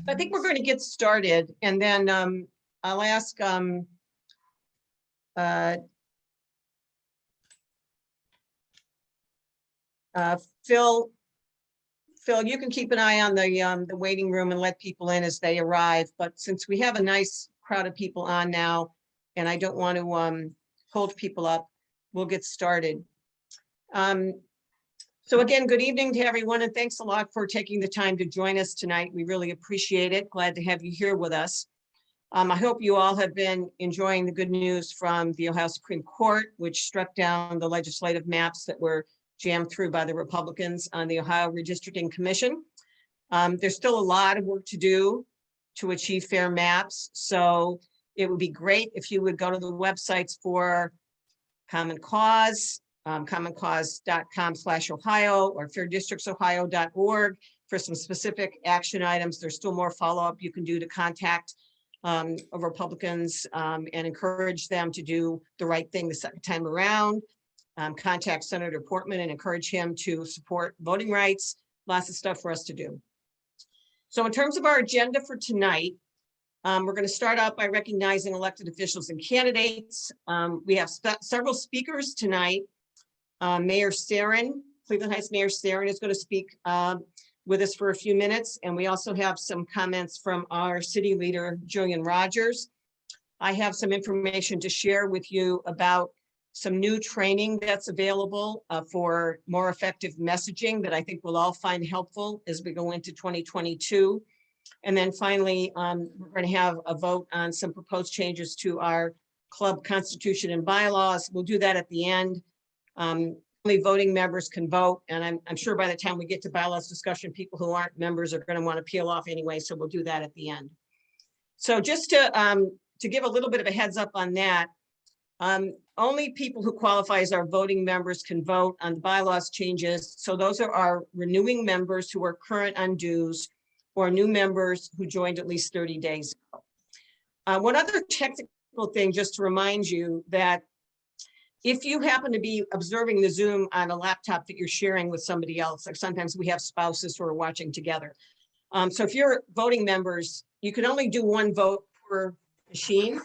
I think we're going to get started, and then I'll ask Phil. Phil, you can keep an eye on the waiting room and let people in as they arrive. But since we have a nice crowd of people on now, and I don't want to hold people up, we'll get started. So again, good evening to everyone, and thanks a lot for taking the time to join us tonight. We really appreciate it. Glad to have you here with us. I hope you all have been enjoying the good news from the Ohio Supreme Court, which struck down the legislative maps that were jammed through by the Republicans on the Ohio Redistricting Commission. There's still a lot of work to do to achieve fair maps. So it would be great if you would go to the websites for Common Cause, commoncause.com/Ohio or fairdistrictsohio.org for some specific action items. There's still more follow-up you can do to contact Republicans and encourage them to do the right thing the second time around. Contact Senator Portman and encourage him to support voting rights. Lots of stuff for us to do. So in terms of our agenda for tonight, we're going to start out by recognizing elected officials and candidates. We have several speakers tonight. Mayor Sarin, Cleveland Heights Mayor Sarin is going to speak with us for a few minutes. And we also have some comments from our city leader, Jillian Rogers. I have some information to share with you about some new training that's available for more effective messaging that I think we'll all find helpful as we go into 2022. And then finally, we're going to have a vote on some proposed changes to our club constitution and bylaws. We'll do that at the end. Only voting members can vote, and I'm sure by the time we get to bylaws discussion, people who aren't members are going to want to peel off anyway, so we'll do that at the end. So just to give a little bit of a heads up on that, only people who qualify as our voting members can vote on the bylaws changes. So those are our renewing members who are current on dues or new members who joined at least 30 days ago. One other technical thing, just to remind you that if you happen to be observing the Zoom on a laptop that you're sharing with somebody else, like sometimes we have spouses who are watching together. So if you're voting members, you can only do one vote per machine.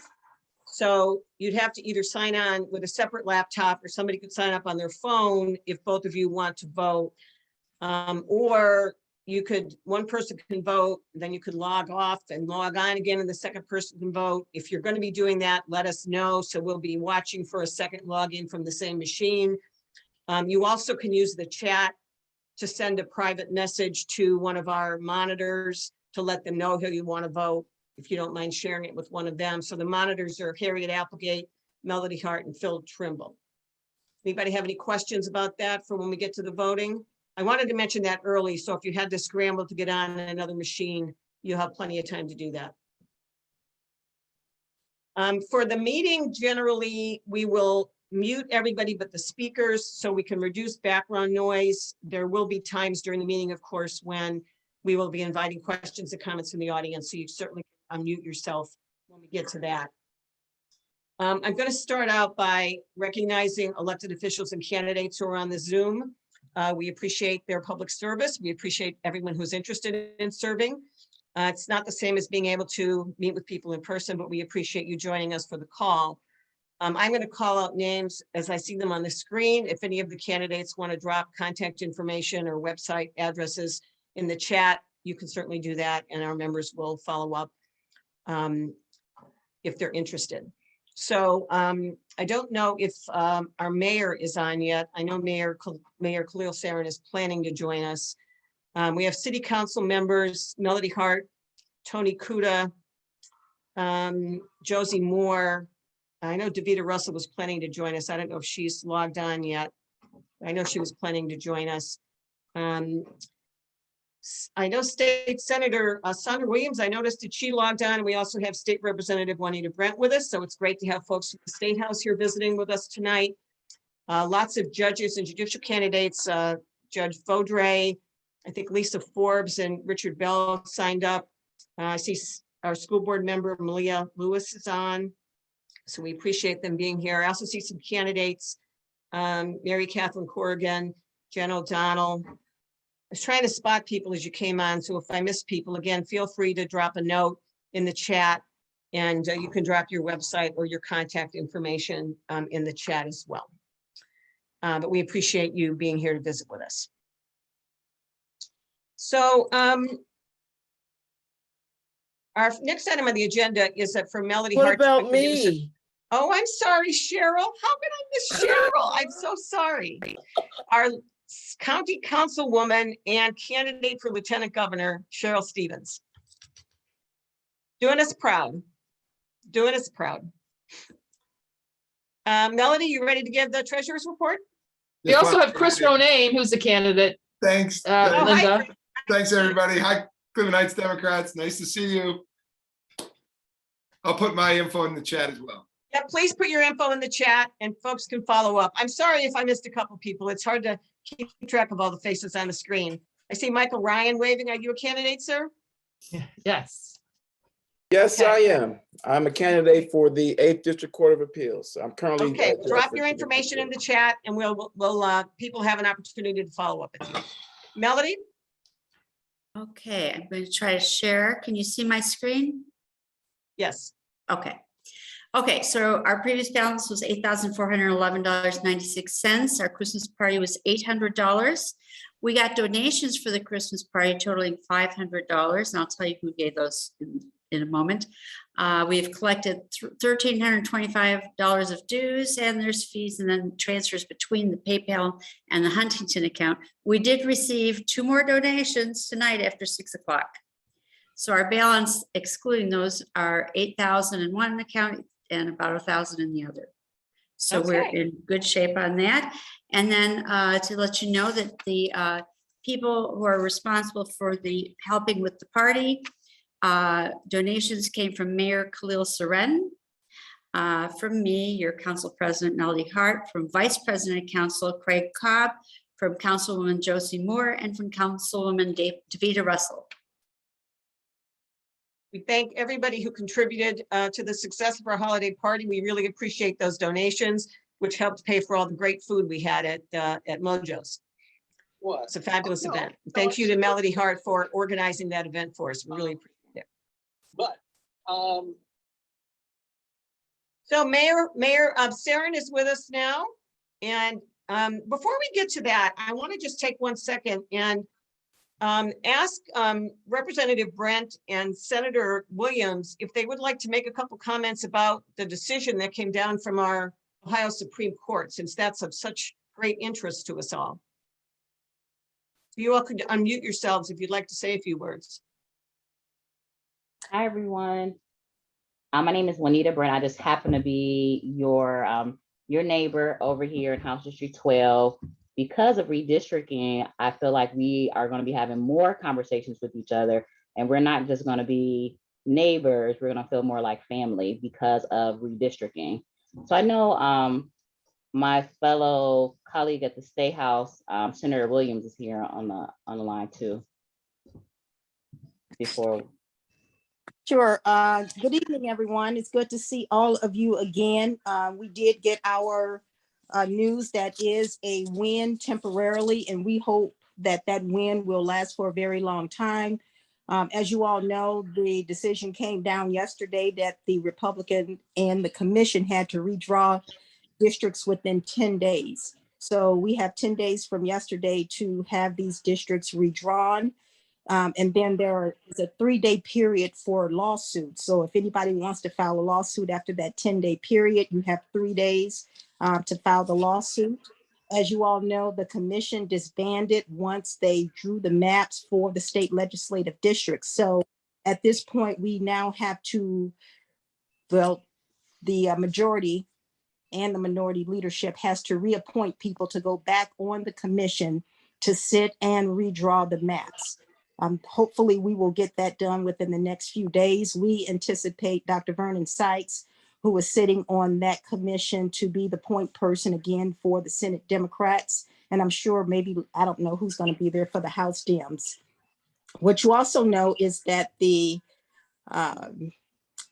So you'd have to either sign on with a separate laptop or somebody could sign up on their phone if both of you want to vote. Or you could, one person can vote, then you could log off and log on again and the second person can vote. If you're going to be doing that, let us know. So we'll be watching for a second login from the same machine. You also can use the chat to send a private message to one of our monitors to let them know who you want to vote, if you don't mind sharing it with one of them. So the monitors are Harriet Applegate, Melody Hart, and Phil Trimble. Anybody have any questions about that for when we get to the voting? I wanted to mention that early, so if you had to scramble to get on another machine, you'll have plenty of time to do that. For the meeting, generally, we will mute everybody but the speakers so we can reduce background noise. There will be times during the meeting, of course, when we will be inviting questions and comments from the audience, so you certainly can unmute yourself when we get to that. I'm going to start out by recognizing elected officials and candidates who are on the Zoom. We appreciate their public service. We appreciate everyone who's interested in serving. It's not the same as being able to meet with people in person, but we appreciate you joining us for the call. I'm going to call out names as I see them on the screen. If any of the candidates want to drop contact information or website addresses in the chat, you can certainly do that, and our members will follow up if they're interested. So I don't know if our mayor is on yet. I know Mayor Khalil Sarin is planning to join us. We have city council members, Melody Hart, Tony Kuda, Josie Moore. I know Davita Russell was planning to join us. I don't know if she's logged on yet. I know she was planning to join us. I know State Senator Sandra Williams, I noticed that she logged on. We also have State Representative Juanita Brent with us. So it's great to have folks from the State House here visiting with us tonight. Lots of judges and judicial candidates, Judge Vaudrey, I think Lisa Forbes and Richard Bell signed up. I see our school board member, Malia Lewis, is on. So we appreciate them being here. I also see some candidates, Mary Catherine Corrigan, Jen O'Donnell, was trying to spot people as you came on, so if I miss people, again, feel free to drop a note in the chat, and you can drop your website or your contact information in the chat as well. But we appreciate you being here to visit with us. So our next item on the agenda is that for Melody What Hart. about me? Oh, I'm sorry, Cheryl. How could I miss Cheryl? I'm so sorry. Our county councilwoman and candidate for lieutenant governor, Cheryl Stevens. Doing us proud. Doing us proud. Melody, you ready to give the treasurer's report? We Just also want- have Chris Ronayne, who's the candidate. Thanks. Oh, hi, Linda. Thanks, everybody. Hi, Cleveland Heights Democrats. Nice to see you. I'll put my info in the chat as well. Yeah, please put your info in the chat and folks can follow up. I'm sorry if I missed a couple people. It's hard to keep track of all the faces on the screen. I see Michael Ryan waving. Are you a candidate, sir? Yes. Yes, Okay. I am. I'm a candidate for the 8th District Court of Appeals. I'm currently. Okay, drop your information in the chat and we'll people have an opportunity to follow up with you. Melody? Okay, I'm going to try to share. Can you see my screen? Yes. Okay. Okay, so our previous balance was $8,411.96. Our Christmas party was $800. We got donations for the Christmas party totaling $500, and I'll tell you who gave those in a moment. We've collected $1,325 of dues, and there's fees and then transfers between the PayPal and the Huntington account. We did receive 2 more donations tonight after 6 o'clock. So our balance excluding those are 8,000 in one account and about 1,000 in the other. So we're Okay. in good shape on that. And then to let you know that the people who are responsible for the helping with the party, donations came from Mayor Khalil Seren, from me, your Council President Melody Hart, from Vice President of Council Craig Cobb, from Councilwoman Josie Moore, and from Councilwoman Davita Russell. We thank everybody who contributed to the success of our holiday party. We really appreciate those donations, which helped pay for all the great food we had at Mojo's. It's a fabulous event. Thank you to Melody Hart for organizing that event for us. We really appreciate it. But, So Mayor Seren is with us now. And before we get to that, I want to just take 1 second and ask Representative Brent and Senator Williams if they would like to make a couple comments about the decision that came down from our Ohio Supreme Court, since that's of such great interest to us all. You all could unmute yourselves if you'd like to say a few words. Hi, everyone. My name is Juanita Brent. I just happen to be your neighbor over here in House District 12. Because of redistricting, I feel like we are going to be having more conversations with each other, and we're not just going to be neighbors. We're going to feel more like family because of redistricting. So I know my fellow colleague at the State House, Senator Williams, is here on the line too. Before. Sure. Good evening, everyone. It's good to see all of you again. We did get our news that is a win temporarily, and we hope that that win will last for a very long time. As you all know, the decision came down yesterday that the Republican and the commission had to redraw districts within 10 days. So we have 10 days from yesterday to have these districts redrawn. And then there is a 3-day period for lawsuits. So if anybody wants to file a lawsuit after that 10-day period, you have 3 days to file the lawsuit. As you all know, the commission disbanded once they drew the maps for the state legislative districts. So at this point, we now have to, well, the majority and the minority leadership has to reappoint people to go back on the commission to sit and redraw the maps. Hopefully we will get that done within the next few days. We anticipate Dr. Vernon Sykes, who is sitting on that commission, to be the point person again for the Senate Democrats. And I'm sure maybe, I don't know who's going to be there for the House Dems. What you also know is that the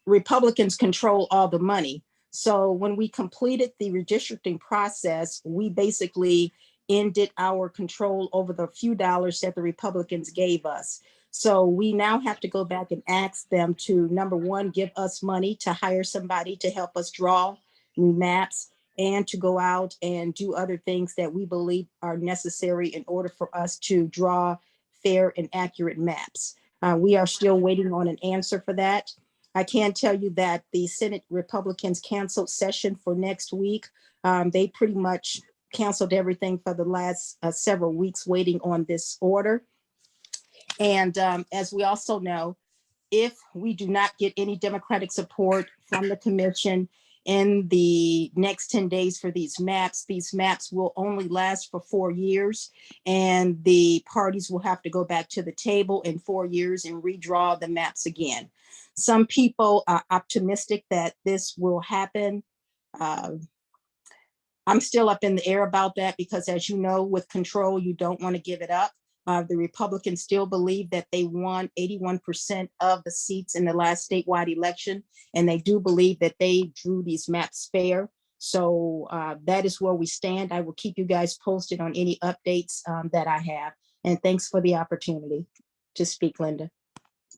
Republicans control all the money. So when we completed the redistricting process, we basically ended our control over the few dollars that the Republicans gave us. So we now have to go back and ask them to, number one, give us money to hire somebody to help us draw new maps and to go out and do other things that we believe are necessary in order for us to draw fair and accurate maps. We are still waiting on an answer for that. I can tell you that the Senate Republicans canceled session for next week. They pretty much canceled everything for the last several weeks waiting on this order. And as we also know, if we do not get any Democratic support from the commission in the next 10 days for these maps will only last for 4 years. And the parties will have to go back to the table in 4 years and redraw the maps again. Some people are optimistic that this will happen. I'm still up in the air about that because, as you know, with control, you don't want to give it up. The Republicans still believe that they won 81% of the seats in the last statewide election, and they do believe that they drew these maps fair. So that is where we stand. I will keep you guys posted on any updates that I have. And thanks for the opportunity to speak, Linda.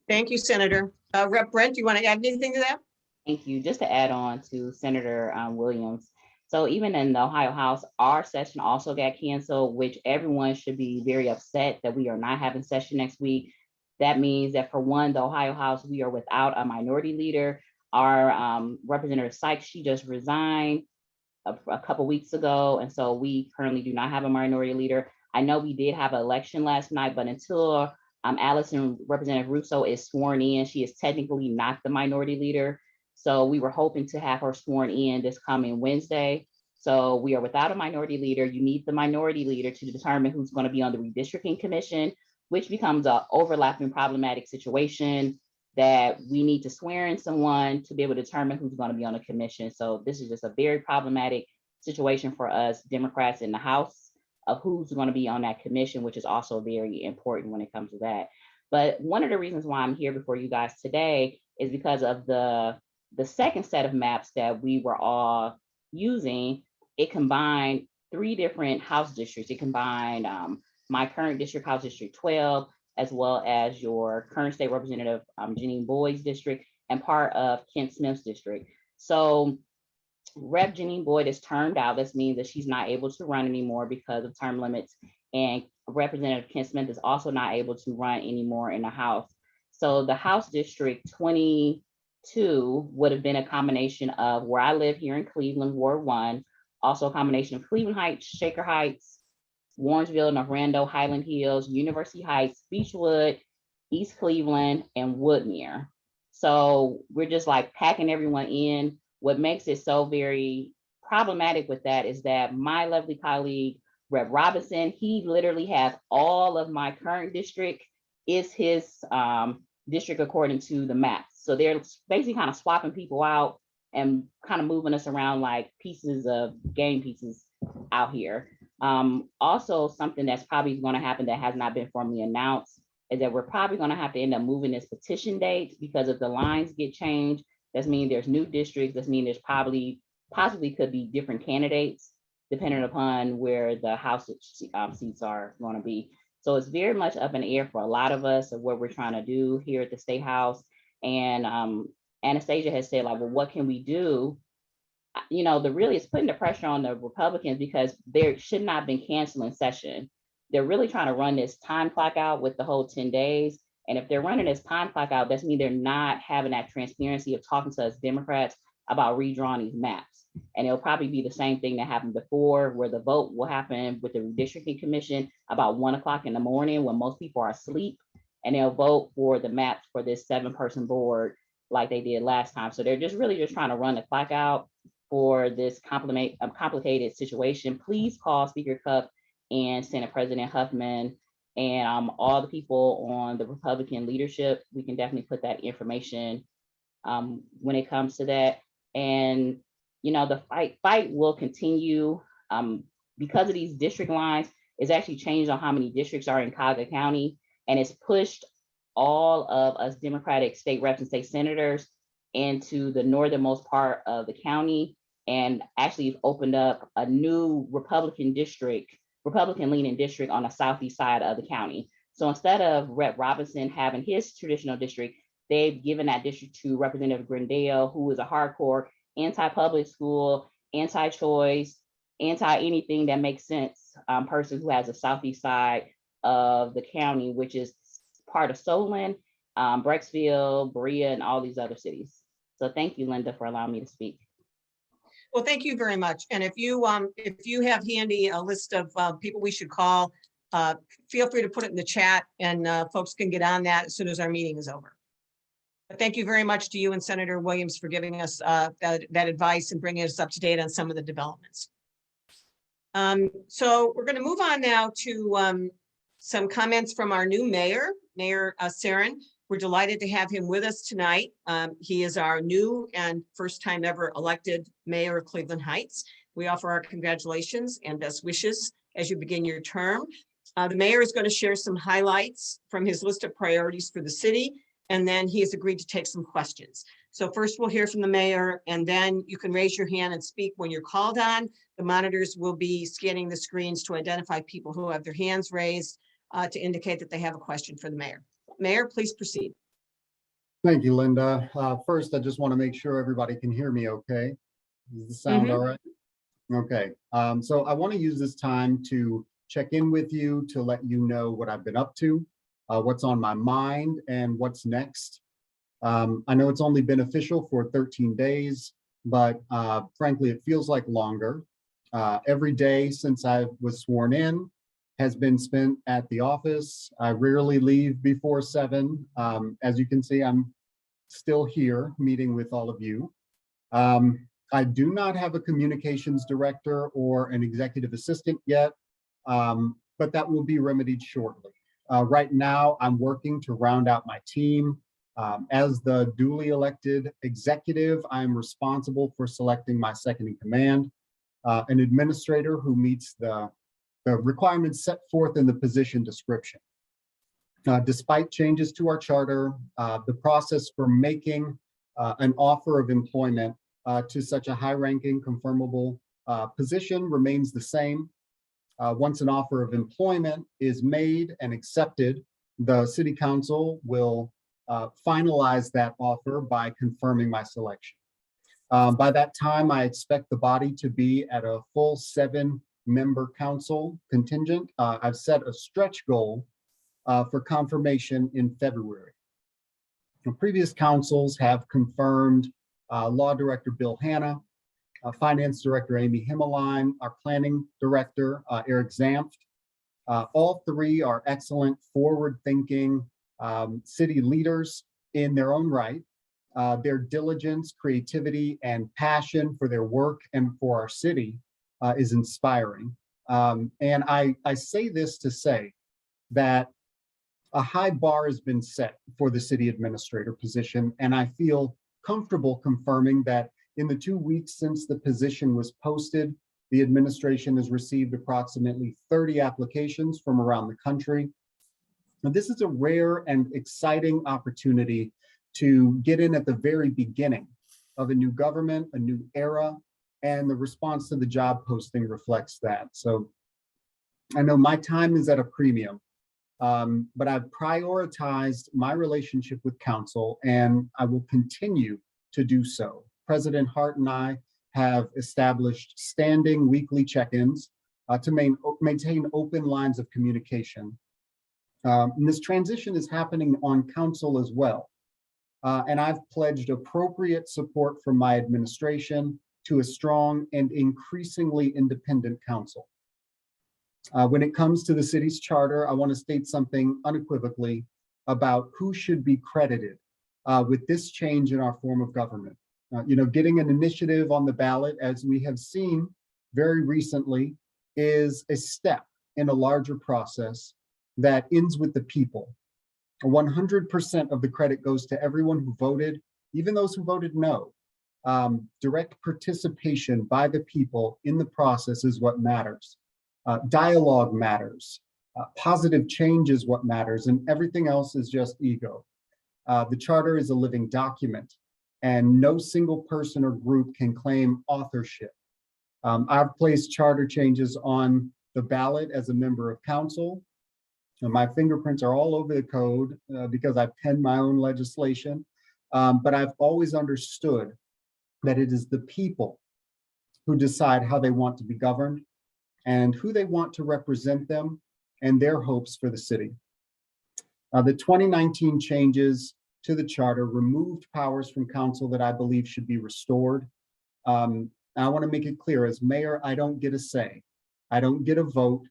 Thank you, Senator. Rep. Brent, do you want to add anything to that? Thank you. Just to add on to Senator Williams. So even in the Ohio House, our session also got canceled, which everyone should be very upset that we are not having session next week. That means that for one, the Ohio House, we are without a minority leader. Our Representative Sykes, she just resigned a couple weeks ago. And so we currently do not have a minority leader. I know we did have an election last night, but until Allison, Representative Russo is sworn in, she is technically not the minority leader. So we were hoping to have her sworn in this coming Wednesday. So we are without a minority leader. You need the minority leader to determine who's going to be on the redistricting commission, which becomes an overlapping problematic situation that we need to swear in someone to be able to determine who's going to be on the commission. So this is just a very problematic situation for us Democrats in the House of who's going to be on that commission, which is also very important when it comes to that. But one of the reasons why I'm here before you guys today is because of the second set of maps that we were all using. It combined 3 different House districts. It combined my current district, House District 12, as well as your current state representative, Janine Boyd's district, and part of Kent Smith's district. So Rep. Janine Boyd is termed out. This means that she's not able to run anymore because of term limits. And Representative Kent Smith is also not able to run anymore in the House. So the House District 22 would have been a combination of where I live here in Cleveland, Ward 1, also a combination of Cleveland Heights, Shaker Heights, Warrensville, North Randall, Highland Hills, University Heights, Beechwood, East Cleveland, and Woodmere. So we're just like packing everyone in. What makes it so very problematic with that is that my lovely colleague, Rep. Robinson, he literally has all of my current district is his district according to the maps. So they're basically kind of swapping people out and kind of moving us around like pieces of game pieces out here. Also, something that's probably going to happen that has not been formally announced is that we're probably going to have to end up moving this petition date because if the lines get changed, that means there's new districts. That means there's possibly could be different candidates depending upon where the House seats are going to be. So it's very much up in the air for a lot of us of what we're trying to do here at the State House. And Anastasia has said, like, well, what can we do? You know, it's putting the pressure on the Republicans because they should not have been canceling session. They're really trying to run this time clock out with the whole 10 days. And if they're running this time clock out, that means they're not having that transparency of talking to us Democrats about redrawing these maps. And it'll probably be the same thing that happened before, where the vote will happen with the redistricting commission about 1 o'clock in the morning when most people are asleep, and they'll vote for the maps for this 7-person board like they did last time. So they're just really just trying to run the clock out for this complicated situation. Please call Speaker Cupp and Senate President Huffman and all the people on the Republican leadership. We can definitely put that information when it comes to that. And, you know, the fight will continue because of these district lines. It's actually changed on how many districts are in Cuyahoga County, and it's pushed all of us Democratic state reps and state senators into the northernmost part of the county, and actually opened up a new Republican district Republican leaning district on the southeast side of the county. So instead of Rep. Robinson having his traditional district, they've given that district to Representative Grandale, who is a hardcore anti-public school, anti-choice, anti-anything that makes sense person who has the southeast side of the county, which is part of Solon, Brecksville, Berea, and all these other cities. So thank you, Linda, for allowing me to speak. Well, thank you very much. And if you have handy a list of people we should call, feel free to put it in the chat and folks can get on that as soon as our meeting is over. But thank you very much to you and Senator Williams for giving us that advice and bringing us up to date on some of the developments. So we're going to move on now to some comments from our new mayor, Mayor Sarin. We're delighted to have him with us tonight. He is our new and first time ever elected mayor of Cleveland Heights. We offer our congratulations and best wishes as you begin your term. The mayor is going to share some highlights from his list of priorities for the city, and then he has agreed to take some questions. So first we'll hear from the mayor, and then you can raise your hand and speak when you're called on. The monitors will be scanning the screens to identify people who have their hands raised to indicate that they have a question for the mayor. Mayor, please proceed. Thank you, Linda. First, I just want to make sure everybody can hear me okay. Does the sound all right? Okay, so I want to use this time to check in with you to let you know what I've been up to, what's on my mind, and what's next. I know it's only been official for 13 days, but frankly, it feels like longer. Every day since I was sworn in has been spent at the office. I rarely leave before 7. As you can see, I'm still here meeting with all of you. I do not have a communications director or an executive assistant yet, but that will be remedied shortly. Right now, I'm working to round out my team. As the duly elected executive, I'm responsible for selecting my second in command, an administrator who meets the requirements set forth in the position description. Despite changes to our charter, the process for making an offer of employment to such a high-ranking confirmable position remains the same. Once an offer of employment is made and accepted, the City Council will finalize that offer by confirming my selection. By that time, I expect the body to be at a full 7-member council contingent. I've set a stretch goal for confirmation in February. The previous councils have confirmed Law Director Bill Hanna, Finance Director Amy Himmeline, our Planning Director Eric Zamft. All three are excellent, forward-thinking city leaders in their own right. Their diligence, creativity, and passion for their work and for our city is inspiring. And I say this to say that a high bar has been set for the city administrator position, and I feel comfortable confirming that in the 2 weeks since the position was posted, the administration has received approximately 30 applications from around the country. Now, this is a rare and exciting opportunity to get in at the very beginning of a new government, a new era, and the response to the job posting reflects that. So I know my time is at a premium, but I've prioritized my relationship with council, and I will continue to do so. President Hart and I have established standing weekly check-ins to maintain open lines of communication. And this transition is happening on council as well. And I've pledged appropriate support from my administration to a strong and increasingly independent council. When it comes to the city's charter, I want to state something unequivocally about who should be credited with this change in our form of government. Getting an initiative on the ballot, as we have seen very recently, is a step in a larger process that ends with the people. 100% of the credit goes to everyone who voted, even those who voted no. Direct participation by the people in the process is what matters. Dialogue matters. Positive change is what matters, and everything else is just ego. The charter is a living document, and no single person or group can claim authorship. I've placed charter changes on the ballot as a member of council. And my fingerprints are all over the code because I penned my own legislation. But I've always understood that it is the people who decide how they want to be governed and who they want to represent them and their hopes for the city. The 2019 changes to the charter removed powers from council that I believe should be restored. I want to make it clear, as mayor, I don't get a say. I don't get a vote,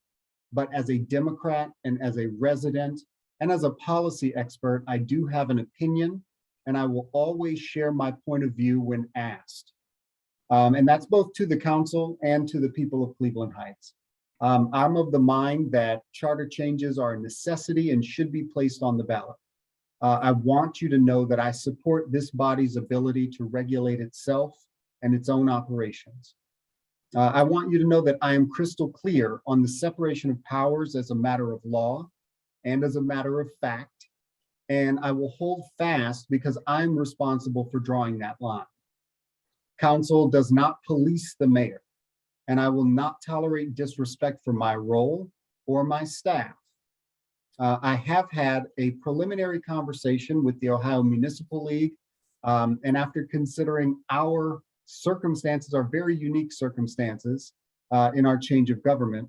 but as a Democrat and as a resident and as a policy expert, I do have an opinion, and I will always share my point of view when asked. And that's both to the council and to the people of Cleveland Heights. I'm of the mind that charter changes are a necessity and should be placed on the ballot. I want you to know that I support this body's ability to regulate itself and its own operations. I want you to know that I am crystal clear on the separation of powers as a matter of law and as a matter of fact, and I will hold fast because I'm responsible for drawing that line. Council does not police the mayor, and I will not tolerate disrespect for my role or my staff. I have had a preliminary conversation with the Ohio Municipal League, and after considering our circumstances, our very unique circumstances in our change of government,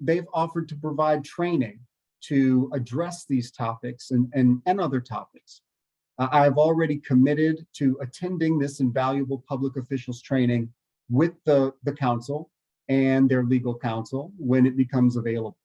they've offered to provide training to address these topics and other topics. I've already committed to attending this invaluable public officials training with the council and their legal counsel when it becomes available.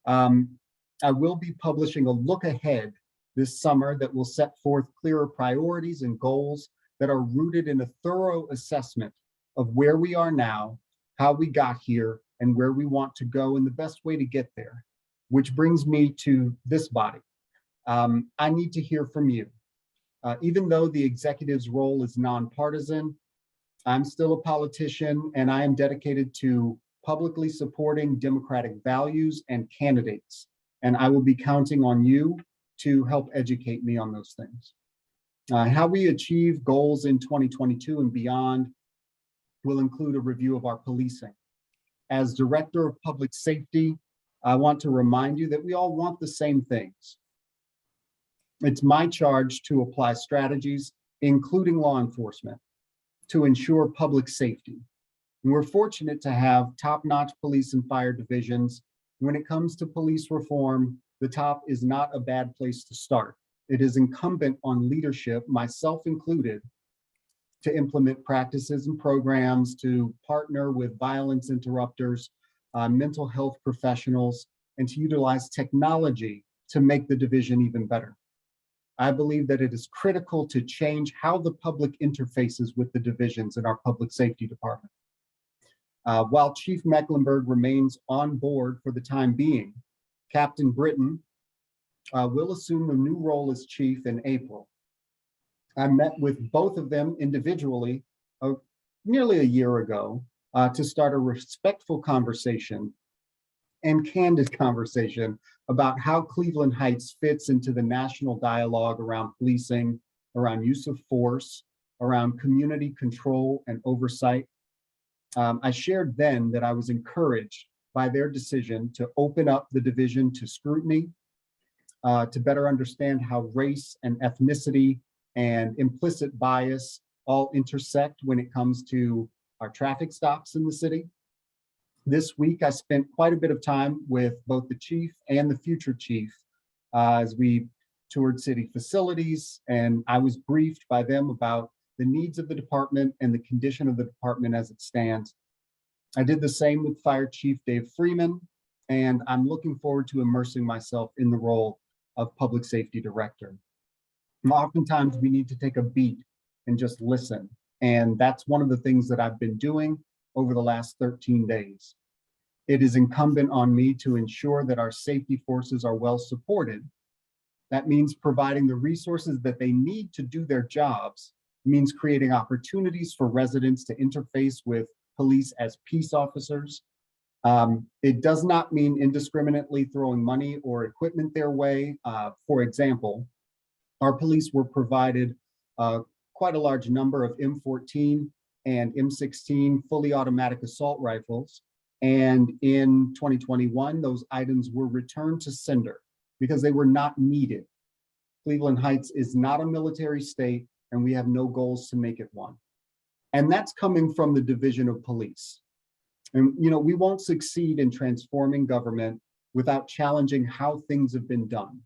I will be publishing a look ahead this summer that will set forth clearer priorities and goals that are rooted in a thorough assessment of where we are now, how we got here, and where we want to go and the best way to get there. Which brings me to this body. I need to hear from you. Even though the executive's role is nonpartisan, I'm still a politician and I am dedicated to publicly supporting democratic values and candidates. And I will be counting on you to help educate me on those things. How we achieve goals in 2022 and beyond will include a review of our policing. As Director of Public Safety, I want to remind you that we all want the same things. It's my charge to apply strategies, including law enforcement, to ensure public safety. And we're fortunate to have top-notch police and fire divisions. When it comes to police reform, the top is not a bad place to start. It is incumbent on leadership, myself included, to implement practices and programs, to partner with violence interrupters, mental health professionals, and to utilize technology to make the division even better. I believe that it is critical to change how the public interfaces with the divisions in our public safety department. While Chief Mecklenburg remains on board for the time being, Captain Britton will assume the new role as chief in April. I met with both of them individually nearly a year ago to start a respectful conversation and candid conversation about how Cleveland Heights fits into the national dialogue around policing, around use of force, around community control and oversight. I shared then that I was encouraged by their decision to open up the division to scrutiny, to better understand how race and ethnicity and implicit bias all intersect when it comes to our traffic stops in the city. This week, I spent quite a bit of time with both the chief and the future chief as we toured city facilities, and I was briefed by them about the needs of the department and the condition of the department as it stands. I did the same with Fire Chief Dave Freeman, and I'm looking forward to immersing myself in the role of Public Safety Director. Oftentimes, we need to take a beat and just listen, and that's one of the things that I've been doing over the last 13 days. It is incumbent on me to ensure that our safety forces are well supported. That means providing the resources that they need to do their jobs. It means creating opportunities for residents to interface with police as peace officers. It does not mean indiscriminately throwing money or equipment their way. For example, our police were provided quite a large number of M14 and M16 fully automatic assault rifles. And in 2021, those items were returned to sender because they were not needed. Cleveland Heights is not a military state, and we have no goals to make it one. And that's coming from the Division of Police. And, you know, we won't succeed in transforming government without challenging how things have been done.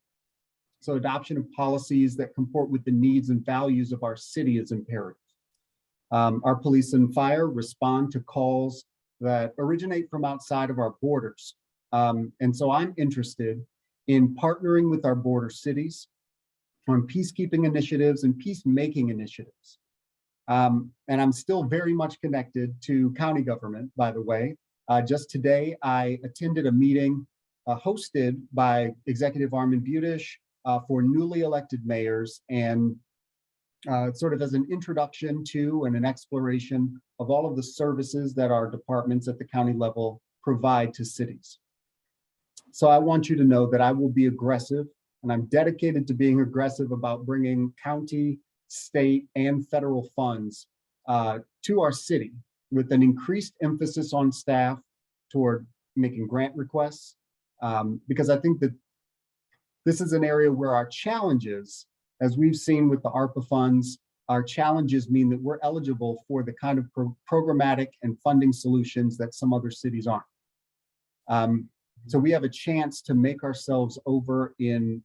So adoption of policies that comport with the needs and values of our city is imperative. Our police and fire respond to calls that originate from outside of our borders. And so I'm interested in partnering with our border cities on peacekeeping initiatives and peacemaking initiatives. And I'm still very much connected to county government, by the way. Just today, I attended a meeting hosted by Executive Armin Budish for newly elected mayors, and sort of as an introduction to and an exploration of all of the services that our departments at the county level provide to cities. So I want you to know that I will be aggressive, and I'm dedicated to being aggressive about bringing county, state, and federal funds to our city with an increased emphasis on staff toward making grant requests, because I think that this is an area where our challenges, as we've seen with the ARPA funds, our challenges mean that we're eligible for the kind of programmatic and funding solutions that some other cities aren't. So we have a chance to make ourselves over in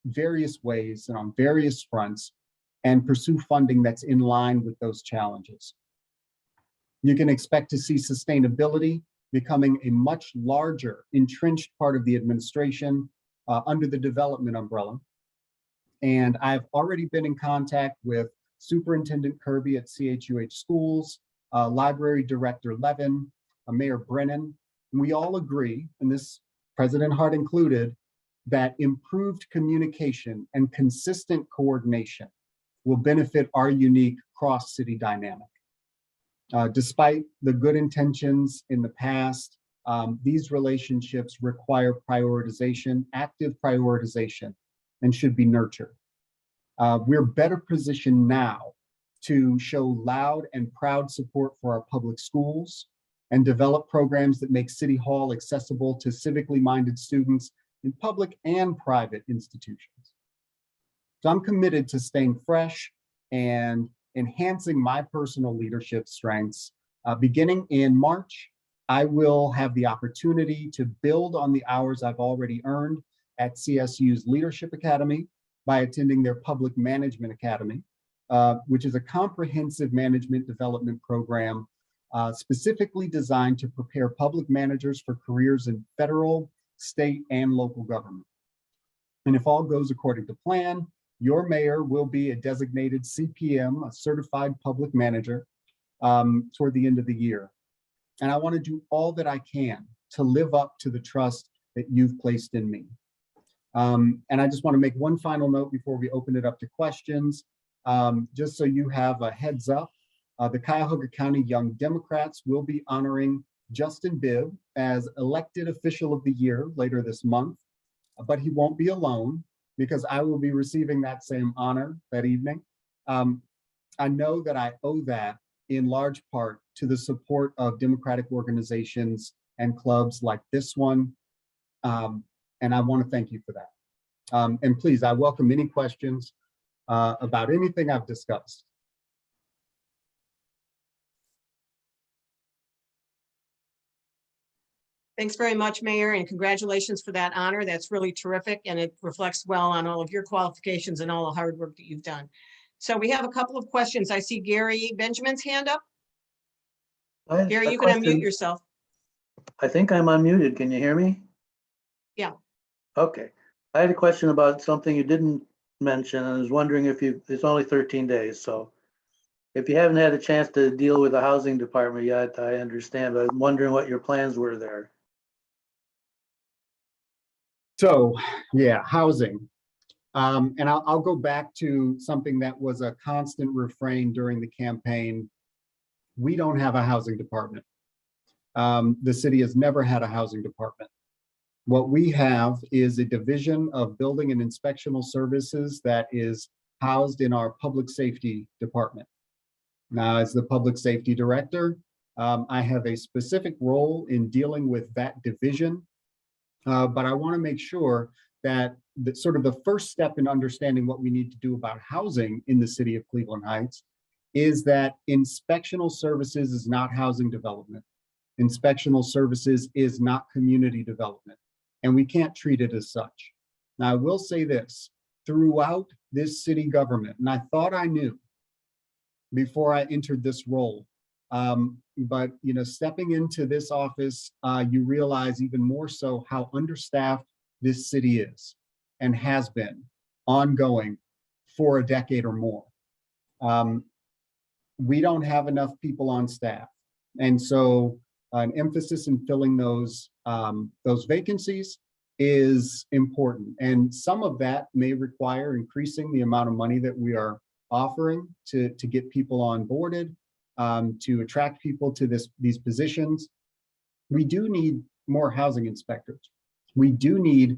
various ways and on various fronts and pursue funding that's in line with those challenges. You can expect to see sustainability becoming a much larger entrenched part of the administration under the development umbrella. And I've already been in contact with Superintendent Kirby at CHUH Schools, Library Director Levin, Mayor Brennan. And we all agree, and this President Hart included, that improved communication and consistent coordination will benefit our unique cross-city dynamic. Despite the good intentions in the past, these relationships require prioritization, active prioritization, and should be nurtured. We're better positioned now to show loud and proud support for our public schools and develop programs that make City Hall accessible to civically minded students in public and private institutions. So I'm committed to staying fresh and enhancing my personal leadership strengths. Beginning in March, I will have the opportunity to build on the hours I've already earned at CSU's Leadership Academy by attending their Public Management Academy, which is a comprehensive management development program specifically designed to prepare public managers for careers in federal, state, and local government. And if all goes according to plan, your mayor will be a designated CPM, a certified public manager, toward the end of the year. And I want to do all that I can to live up to the trust that you've placed in me. And I just want to make one final note before we open it up to questions. Just so you have a heads up, the Cuyahoga County Young Democrats will be honoring Justin Bibb as elected official of the year later this month, but he won't be alone because I will be receiving that same honor that evening. I know that I owe that in large part to the support of Democratic organizations and clubs like this one. And I want to thank you for that. And please, I welcome any questions about anything I've discussed. Thanks very much, Mayor, and congratulations for that honor. That's really terrific, and it reflects well on all of your qualifications and all the hard work that you've done. So we have a couple of questions. I see Gary Benjamin's hand up. Gary, you can unmute yourself. I think I'm unmuted. Can you hear me? Yeah. Okay. I had a question about something you didn't mention. I was wondering if it's only 13 days. So if you haven't had a chance to deal with the housing department yet, I understand, but I'm wondering what your plans were there. So, yeah, housing. And I'll go back to something that was a constant refrain during the campaign. We don't have a housing department. The city has never had a housing department. What we have is a division of building and inspectional services that is housed in our public safety department. Now, as the public safety director, I have a specific role in dealing with that division, but I want to make sure that sort of the first step in understanding what we need to do about housing in the city of Cleveland Heights is that inspectional services is not housing development. Inspectional services is not community development, and we can't treat it as such. Now, I will say this, throughout this city government, and I thought I knew before I entered this role, but stepping into this office, you realize even more so how understaffed this city is and has been ongoing for a decade or more. We don't have enough people on staff. And so an emphasis in filling those vacancies is important. And some of that may require increasing the amount of money that we are offering to get people onboarded, to attract people to these positions. We do need more housing inspectors. We do need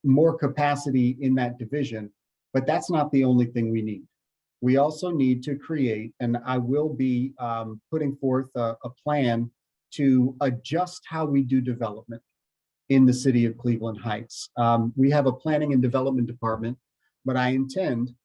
more capacity in that division, but that's not the only thing we need. We also need to create, and I will be putting forth a plan to adjust how we do development in the city of Cleveland Heights. We have a planning and development department, but I intend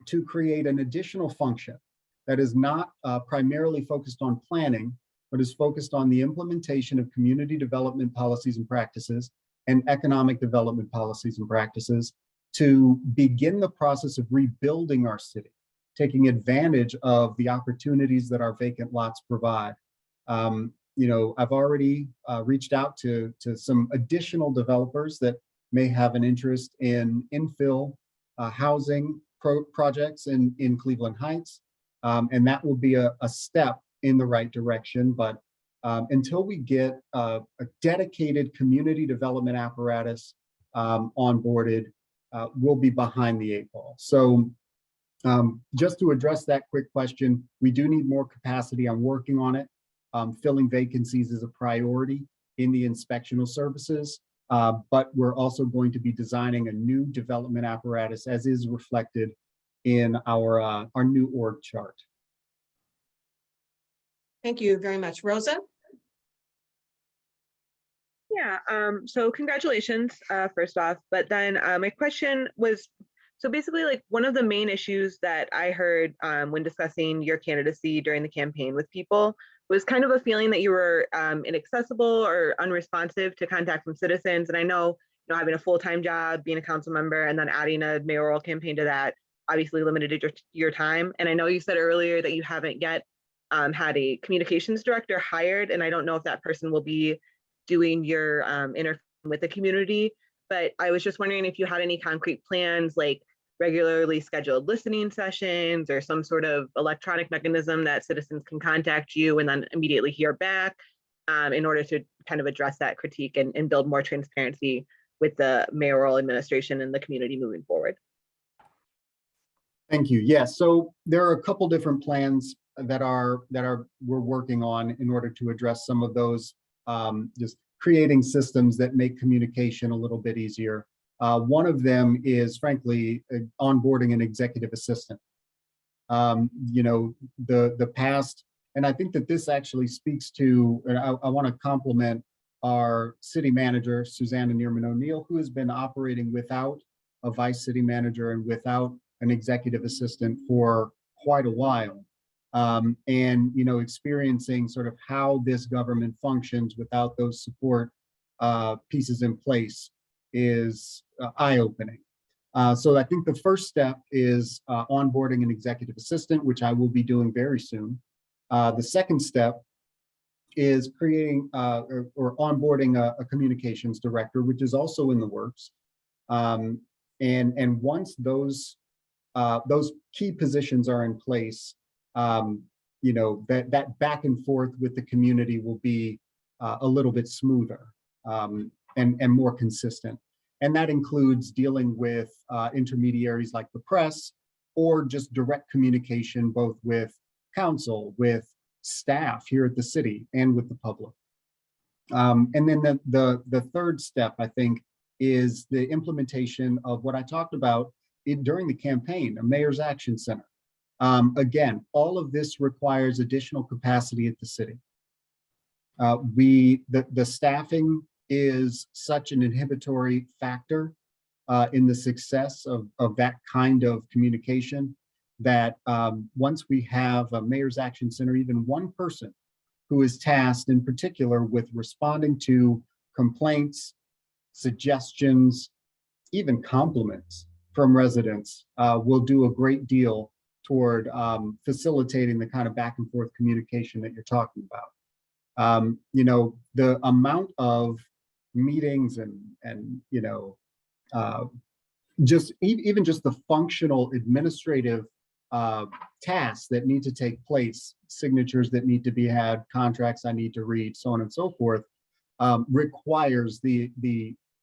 to create an additional function that is not primarily focused on planning, but is focused on the implementation of community development policies and practices and economic development policies and practices to begin the process of rebuilding our city, taking advantage of the opportunities that our vacant lots provide. I've already reached out to some additional developers that may have an interest in infill housing projects in Cleveland Heights. And that will be a step in the right direction. But until we get a dedicated community development apparatus onboarded, we'll be behind the 8 ball. So just to address that quick question, we do need more capacity. I'm working on it. Filling vacancies is a priority in the inspectional services, but we're also going to be designing a new development apparatus as is reflected in our new org chart. Thank you very much. Rosa? Yeah, so congratulations, first off, but then my question was, so basically like one of the main issues that I heard when discussing your candidacy during the campaign with people was kind of a feeling that you were inaccessible or unresponsive to contact from citizens. And I know, having a full-time job, being a council member, and then adding a mayoral campaign to that obviously limited your time. And I know you said earlier that you haven't yet had a communications director hired, and I don't know if that person will be doing your interface with the community, but I was just wondering if you had any concrete plans, like regularly scheduled listening sessions or some sort of electronic mechanism that citizens can contact you and then immediately hear back in order to kind of address that critique and build more transparency with the mayoral administration and the community moving forward. Thank you. Yes, so there are a couple different plans that we're working on in order to address some of those, just creating systems that make communication a little bit easier. One of them is, frankly, onboarding an executive assistant. The past, and I think that this actually speaks to, and I want to compliment our city manager, Susanna Neerman O'Neill, who has been operating without a vice city manager and without an executive assistant for quite a while. And experiencing sort of how this government functions without those support pieces in place is eye-opening. So I think the first step is onboarding an executive assistant, which I will be doing very soon. The second step is creating or onboarding a communications director, which is also in the works. And once those key positions are in place, that back and forth with the community will be a little bit smoother and more consistent. And that includes dealing with intermediaries like the press, or just direct communication, both with council, with staff here at the city, and with the public. And then the third step, I think, is the implementation of what I talked about during the campaign, a mayor's action center. Again, all of this requires additional capacity at the city. The staffing is such an inhibitory factor in the success of that kind of communication that once we have a Mayor's Action Center, even one person who is tasked in particular with responding to complaints, suggestions, even compliments from residents will do a great deal toward facilitating the kind of back and forth communication that you're talking about. You know, the amount of meetings and you know, even just the functional administrative tasks that need to take place, signatures that need to be had, contracts I need to read, so on and so forth, requires the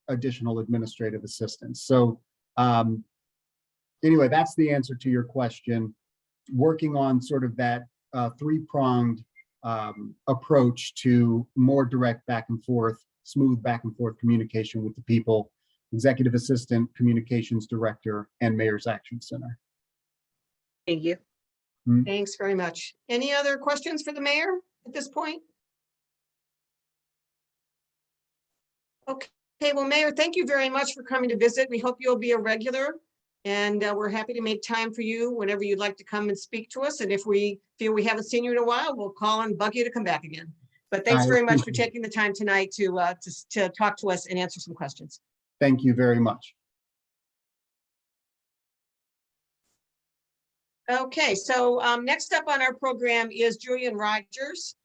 additional administrative assistance. So anyway, that's the answer to your question. Working on sort of that three-pronged approach to more direct back and forth, smooth back and forth communication with the people, executive assistant, communications director, and Mayor's Action Center. Thank you. Thanks very much. Any other questions for the mayor at this point? Okay, well, Mayor, thank you very much for coming to visit. We hope you'll be a regular, and we're happy to make time for you whenever you'd like to come and speak to us. And if we feel we haven't seen you in a while, we'll call and bug you to come back again. But thanks very much for taking the time tonight to talk to us and answer some questions. Thank you very much. Okay, so next up on our program is Julian Rogers.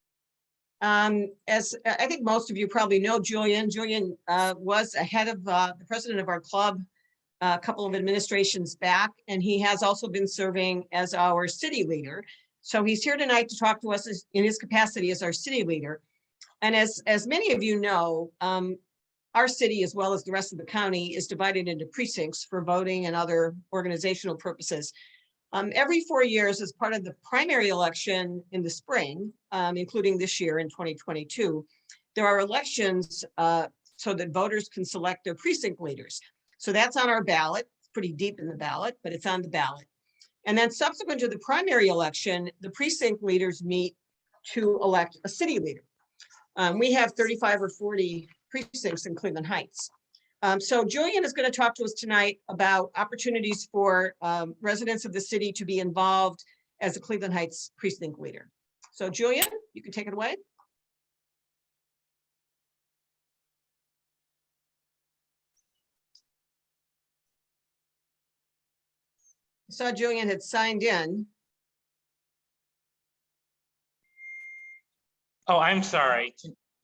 As I think most of you probably know Julian. Julian was ahead of the president of our club a couple of administrations back, and he has also been serving as our city leader. So he's here tonight to talk to us in his capacity as our city leader. And as many of you know, our city, as well as the rest of the county, is divided into precincts for voting and other organizational purposes. Every 4 years, as part of the primary election in the spring, including this year in 2022, there are elections so that voters can select their precinct leaders. So that's on our ballot. It's pretty deep in the ballot, but it's on the ballot. And then subsequent to the primary election, the precinct leaders meet to elect a city leader. We have 35 or 40 precincts in Cleveland Heights. So Julian is going to talk to us tonight about opportunities for residents of the city to be involved as a Cleveland Heights precinct leader. So Julian, you can take it away. I saw Julian had signed in. Oh, I'm sorry.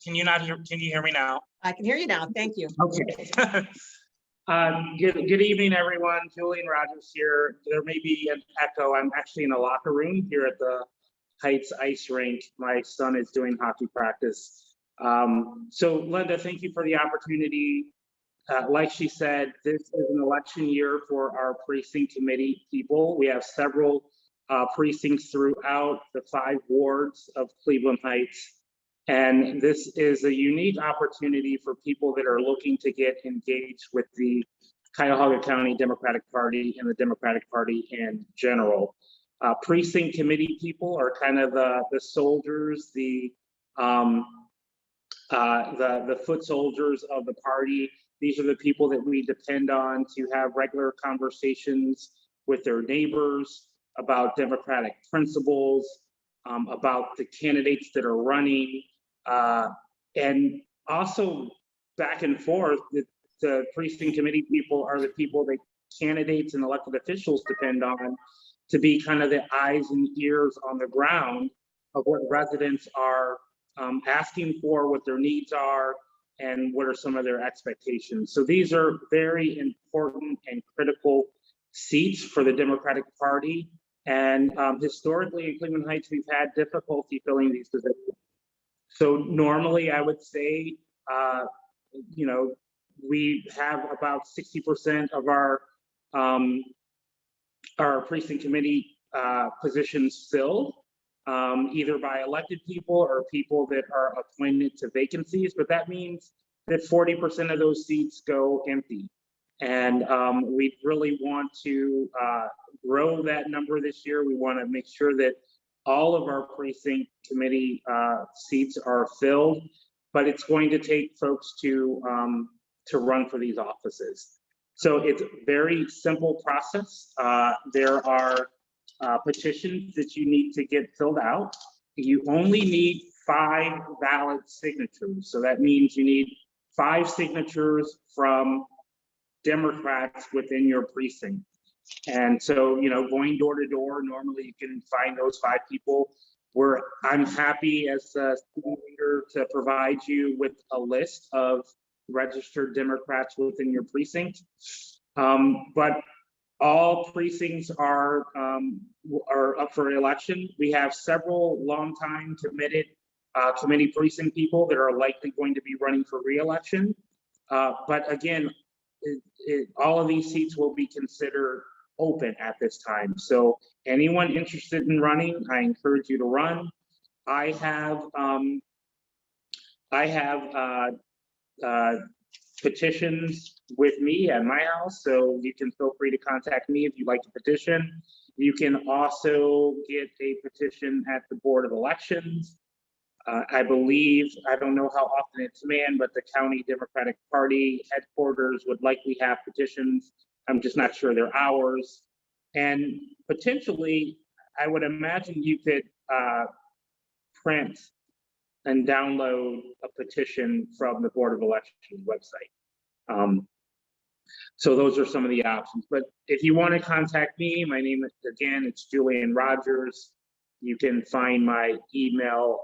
Can you not hear? Can you hear me now? I can hear you now. Thank you. Okay. Good evening, everyone. Julian Rogers here. There may be an echo. I'm actually in a locker room here at the Heights Ice Rink. My son is doing hockey practice. So Linda, thank you for the opportunity. Like she said, this is an election year for our precinct committee people. We have several precincts throughout the 5 wards of Cleveland Heights. And this is a unique opportunity for people that are looking to get engaged with the Cuyahoga County Democratic Party and the Democratic Party in general. Precinct committee people are kind of the soldiers, the foot soldiers of the party. These are the people that we depend on to have regular conversations with their neighbors about democratic principles, about the candidates that are running, and also back and forth. The precinct committee people are the people that candidates and elected officials depend on to be kind of the eyes and ears on the ground of what residents are asking for, what their needs are, and what are some of their expectations. So these are very important and critical seats for the Democratic Party. And historically in Cleveland Heights, we've had difficulty filling these positions. So normally I would say, you know, we have about 60% of our precinct committee positions filled, either by elected people or people that are appointed to vacancies, but that means that 40% of those seats go empty. And we really want to grow that number this year. We want to make sure that all of our precinct committee seats are filled, but it's going to take folks to run for these offices. So it's a very simple process. There are petitions that you need to get filled out. You only need 5 valid signatures. So that means you need 5 signatures from Democrats within your precinct. And so, you know, going door to door, normally you can find those 5 people. I'm happy as a leader to provide you with a list of registered Democrats within your precinct. But all precincts are up for election. We have several longtime committed committee precinct people that are likely going to be running for re-election. But again, all of these seats will be considered open at this time. So anyone interested in running, I encourage you to run. I have petitions with me at my house, so you can feel free to contact me if you'd like to petition. You can also get a petition at the Board of Elections. I believe, I don't know how often it's manned, but the County Democratic Party headquarters would likely have petitions. I'm just not sure their hours. And potentially, I would imagine you could print and download a petition from the Board of Elections website. So those are some of the options. But if you want to contact me, my name is, again, it's Julian Rogers. You can find my email.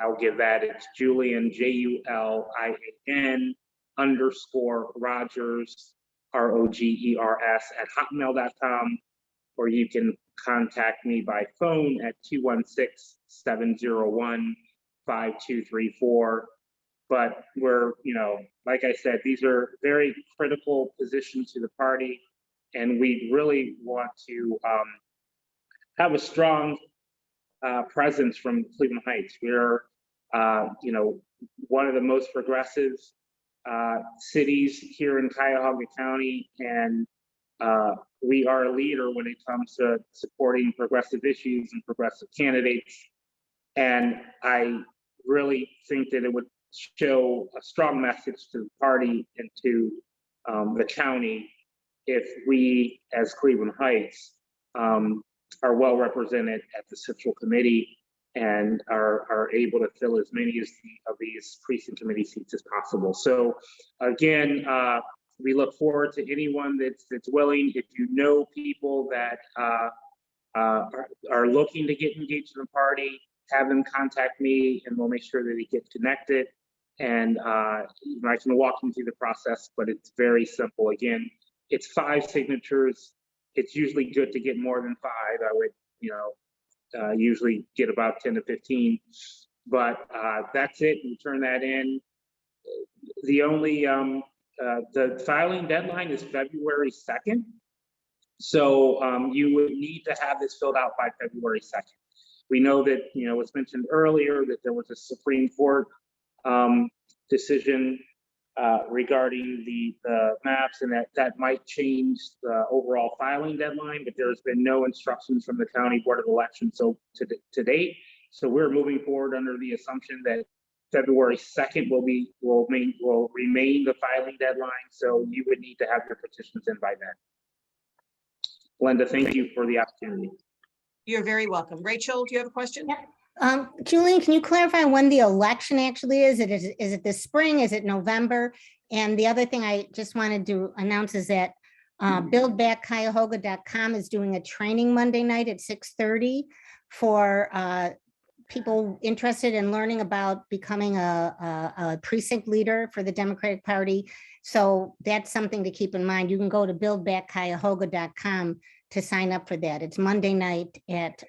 I'll give that. It's Julian, JULIAN _Rogers, ROGERS @hotmail.com, or you can contact me by phone at 216-701-5234. But we're, you know, like I said, these are very critical positions to the party, and we really want to have a strong presence from Cleveland Heights. We're, you know, one of the most progressive cities here in Cuyahoga County, and we are a leader when it comes to supporting progressive issues and progressive candidates. And I really think that it would show a strong message to the party and to the county if we, as Cleveland Heights, are well represented at the Central Committee and are able to fill as many of these precinct committee seats as possible. So again, we look forward to anyone that's willing. If you know people that are looking to get engaged in the party, have them contact me, and we'll make sure that they get connected. And I can walk them through the process, but it's very simple. Again, it's 5 signatures. It's usually good to get more than 5. I would, you know, usually get about 10 to 15, but that's it. You turn that in. The only, the filing deadline is February 2nd. So you would need to have this filled out by February 2nd. We know that, you know, it was mentioned earlier that there was a Supreme Court decision regarding the maps, and that might change the overall filing deadline, but there's been no instructions from the County Board of Elections to date. So we're moving forward under the assumption that February 2nd will remain the filing deadline. So you would need to have your petitions in by then. Linda, thank you for the opportunity. You're very welcome. Rachel, do you have a question? Julian, can you clarify when the election actually is? Is it this spring? Is it November? And the other thing I just wanted to announce is that buildbackcuyahoga.com is doing a training Monday night at 6:30 for people interested in learning about becoming a precinct leader for the Democratic Party. So that's something to keep in mind. You can go to buildbackcuyahoga.com to sign up for that. It's Monday night at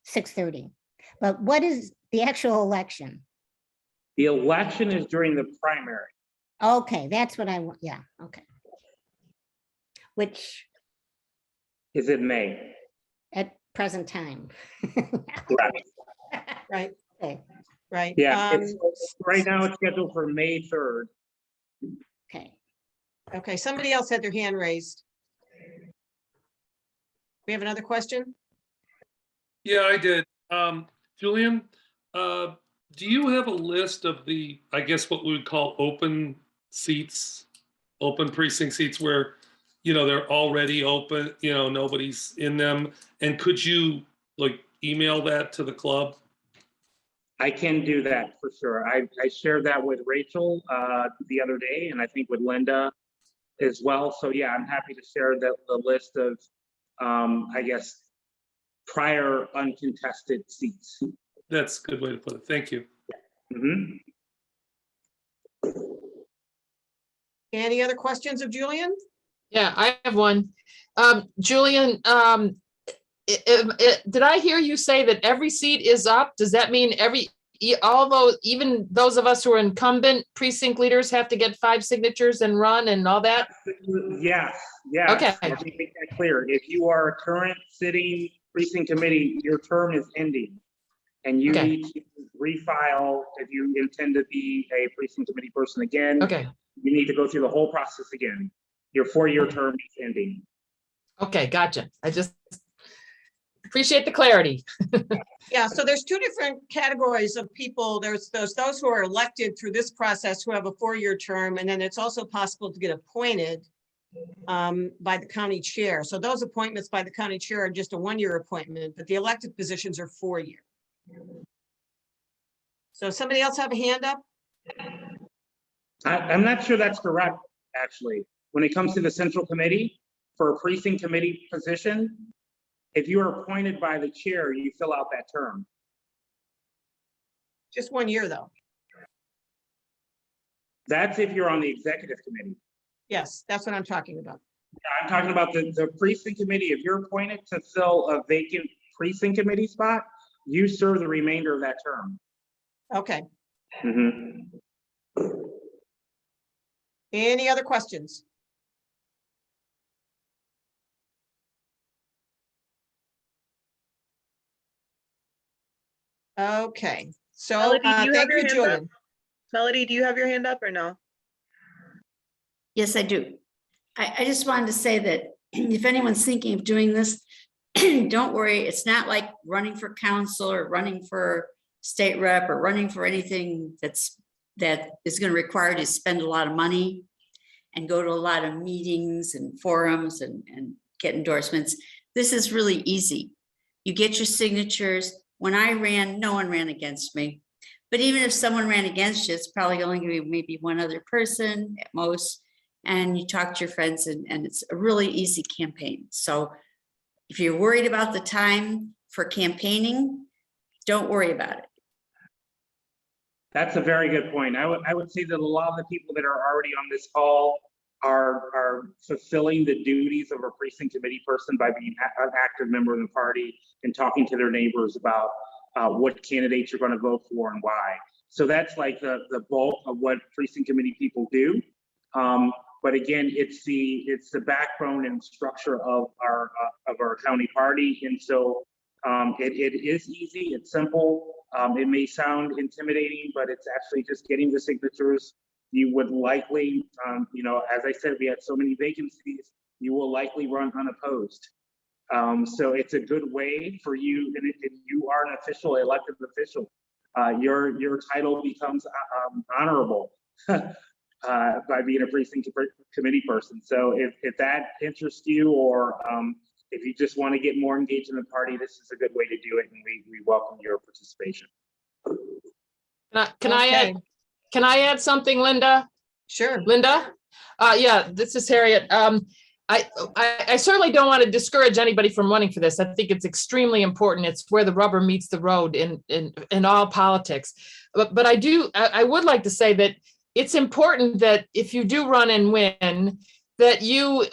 6:30. But what is the actual election? The election is during the primary. Okay, that's what I want. Yeah, okay. Which is in May. At present time. Correct. Right. Okay. Right. Yeah, right now it's scheduled for May 3rd. Okay. Okay, somebody else had their hand raised. We have another question? Yeah, I did. Julian, do you have a list of the, I guess what we would call open seats, open precinct seats where, they're already open, nobody's in them? And could you like email that to the club? I can do that for sure. I shared that with Rachel the other day, and I think with Linda as well. So yeah, I'm happy to share the list of, I guess, prior uncontested seats. That's a good way to put it. Thank you. Mhm. Any other questions of Julian? Yeah, I have one. Julian, did I hear you say that every seat is up? Does that mean even those of us who are incumbent precinct leaders have to get 5 signatures and run and all that? Yes, yes. Okay. Let me make that clear. If you are a current sitting precinct committee, your term is ending. And you Okay. need to refile if you intend to be a precinct committee person again. Okay, You need to go through the whole process again. Your 4-year term is ending. okay, gotcha. I just appreciate the clarity. Yeah, so there's 2 different categories of people. There's those who are elected through this process who have a 4-year term, and then it's also possible to get appointed by the county chair. So those appointments by the county chair are just a 1-year appointment, but the elected positions are 4-year. So somebody else have a hand up? I'm not sure that's correct, actually. When it comes to the central committee, for a precinct committee position, if you are appointed by the chair, you fill out that term. Just 1 year, though. That's if you're on the executive committee. Yes, that's what I'm talking about. I'm talking about the precinct committee. If you're appointed to fill a vacant precinct committee spot, you serve the remainder of that term. Okay. Mhm. Any other questions? Okay, so Melody, do you have thank your you, hand up? Julian. Melody, do you have your hand up or no? Yes, I do. I just wanted to say that if anyone's thinking of doing this, don't worry. It's not like running for council or running for state rep or running for anything that is going to require you to spend a lot of money and go to a lot of meetings and forums and get endorsements. This is really easy. You get your signatures. When I ran, no one ran against me. But even if someone ran against you, it's probably only going to be maybe one other person at most. And you talk to your friends and it's a really easy campaign. So if you're worried about the time for campaigning, don't worry about it. That's a very good point. I would say that a lot of the people that are already on this call are fulfilling the duties of a precinct committee person by being an active member of the party and talking to their neighbors about what candidates you're going to vote for and why. So that's like the bulk of what precinct committee people do. But again, it's the backbone and structure of our county party, and so it is easy. It's simple. It may sound intimidating, but it's actually just getting the signatures. You would likely, as I said, we had so many vacancies. You will likely run unopposed. So it's a good way for you, and if you are an official, elected official, your title becomes honorable. By being a precinct committee person. So if that interests you, or if you just want to get more engaged in the party, this is a good way to do it, and we welcome your participation. Can I add something, Linda? Sure. Linda? Yeah, this is Harriet. I certainly don't want to discourage anybody from running for this. I think it's extremely important. It's where the rubber meets the road in all politics. But I would like to say that it's important that if you do run and win, that you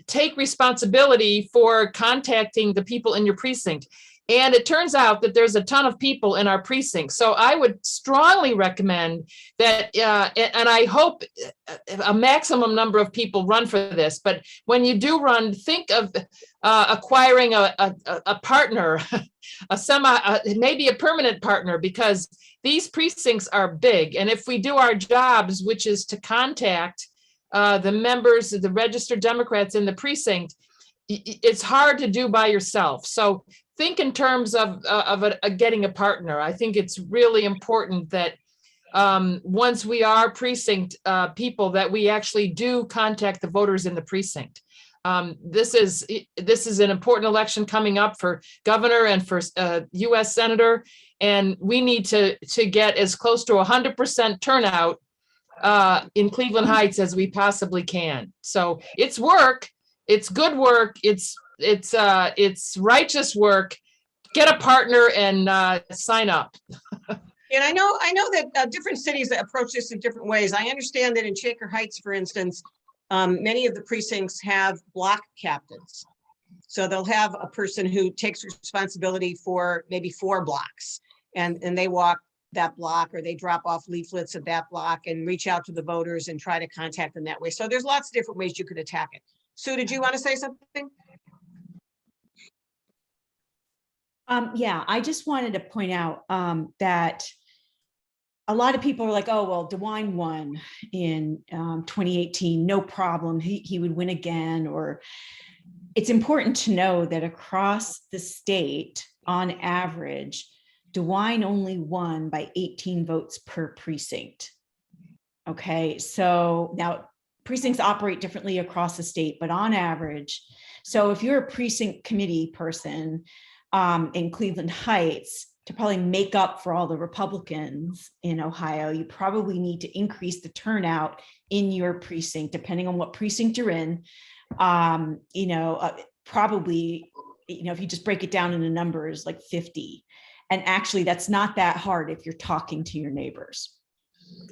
take responsibility for contacting the people in your precinct. And it turns out that there's a ton of people in our precinct. So I would strongly recommend that, and I hope a maximum number of people run for this, but when you do run, think of acquiring a partner, maybe a permanent partner, because these precincts are big. And if we do our jobs, which is to contact the members of the registered Democrats in the precinct, it's hard to do by yourself. So think in terms of getting a partner. I think it's really important that once we are precinct people, that we actually do contact the voters in the precinct. This is an important election coming up for governor and for US Senator, and we need to get as close to 100% turnout in Cleveland Heights as we possibly can. So it's work, it's good work, it's righteous work. Get a partner and sign up. And I know that different cities that approach this in different ways. I understand that in Shaker Heights, for instance, many of the precincts have block captains. So they'll have a person who takes responsibility for maybe 4 blocks, and they walk that block, or they drop off leaflets at that block and reach out to the voters and try to contact them that way. So there's lots of different ways you could attack it. Sue, did you want to say something? Yeah, I just wanted to point out that a lot of people are like, oh, well, DeWine won in 2018, no problem, he would win again. Or it's important to know that across the state, on average, DeWine only won by 18 votes per precinct. Okay, so now precincts operate differently across the state, but on average, so if you're a precinct committee person in Cleveland Heights, to probably make up for all the Republicans in Ohio, you probably need to increase the turnout in your precinct, depending on what precinct you're in. Probably, if you just break it down into numbers, like 50. And actually, that's not that hard if you're talking to your neighbors.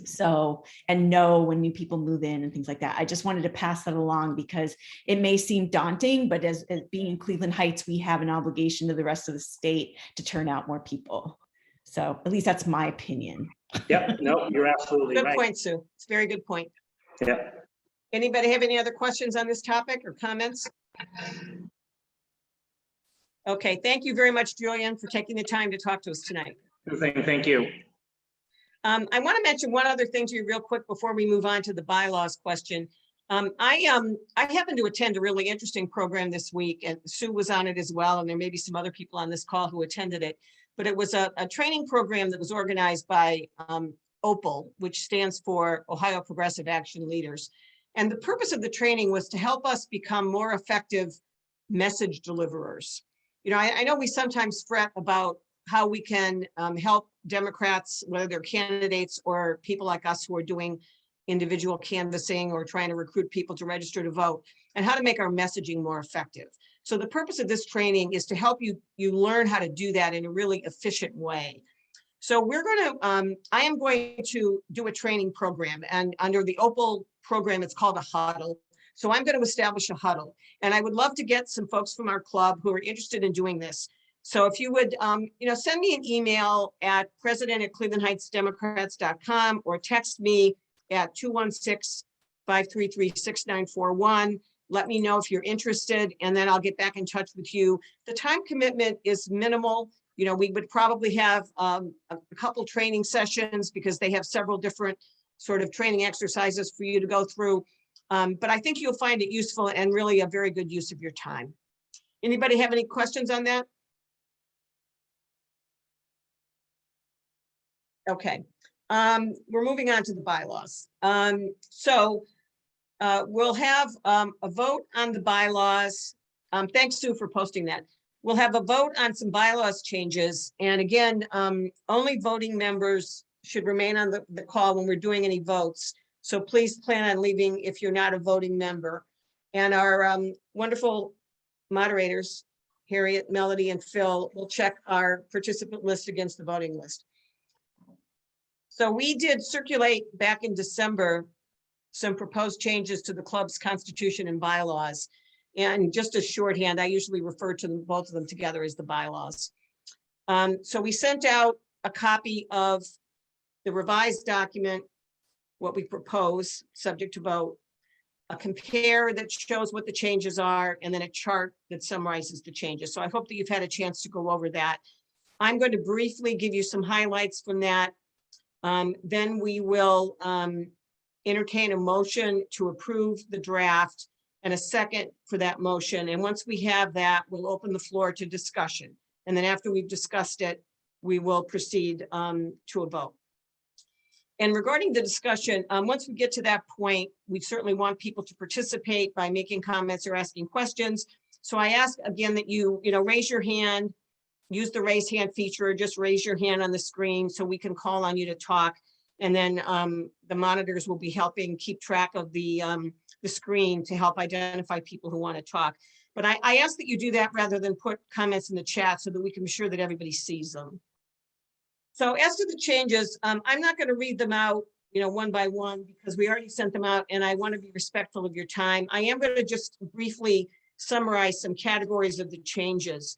So, and know when new people move in and things like that. I just wanted to pass that along because it may seem daunting, but as being in Cleveland Heights, we have an obligation to the rest of the state to turn out more people. So at least that's my opinion. Yep, no, you're absolutely Good right. point, Sue. It's a very good point. Yeah. Anybody have any other questions on this topic or comments? Okay, thank you very much, Julian, for taking the time to talk to us tonight. Thank you. I want to mention one other thing to you real quick before we move on to the bylaws question. I happened to attend a really interesting program this week, and Sue was on it as well, and there may be some other people on this call who attended it, but it was a training program that was organized by OPAL, which stands for Ohio Progressive Action Leaders. And the purpose of the training was to help us become more effective message deliverers. I know we sometimes fret about how we can help Democrats, whether they're candidates or people like us who are doing individual canvassing or trying to recruit people to register to vote, and how to make our messaging more effective. So the purpose of this training is to help you learn how to do that in a really efficient way. So I am going to do a training program, and under the OPAL program, it's called a huddle. So I'm going to establish a huddle, and I would love to get some folks from our club who are interested in doing this. So if you would, send me an email at president@clevelandheightsdemocrats.com or text me at 216-533-6941. Let me know if you're interested, and then I'll get back in touch with you. The time commitment is minimal. We would probably have a couple training sessions because they have several different sort of training exercises for you to go through. But I think you'll find it useful and really a very good use of your time. Anybody have any questions on that? Okay, we're moving on to the bylaws. We'll have a vote on the bylaws. Thanks, Sue, for posting that. We'll have a vote on some bylaws changes. And again, only voting members should remain on the call when we're doing any votes. So please plan on leaving if you're not a voting member. And our wonderful moderators, Harriet, Melody, and Phil, will check our participant list against the voting list. So we did circulate back in December some proposed changes to the club's constitution and bylaws. And just a shorthand, I usually refer to both of them together as the bylaws. So we sent out a copy of the revised document, what we propose, subject to vote, a compare that shows what the changes are, and then a chart that summarizes the changes. So I hope that you've had a chance to go over that. I'm going to briefly give you some highlights from that. Then we will entertain a motion to approve the draft. and a second for that motion. And once we have that, we'll open the floor to discussion. And then after we've discussed it, we will proceed to a vote. And regarding the discussion, once we get to that point, we certainly want people to participate by making comments or asking questions. So I ask again that you raise your hand, use the raise hand feature, or just raise your hand on the screen so we can call on you to talk. And then the monitors will be helping keep track of the screen to help identify people who want to talk. But I ask that you do that rather than put comments in the chat so that we can be sure that everybody sees them. So as to the changes, I'm not going to read them out, one by one, because we already sent them out and I want to be respectful of your time. I am going to just briefly summarize some categories of the changes.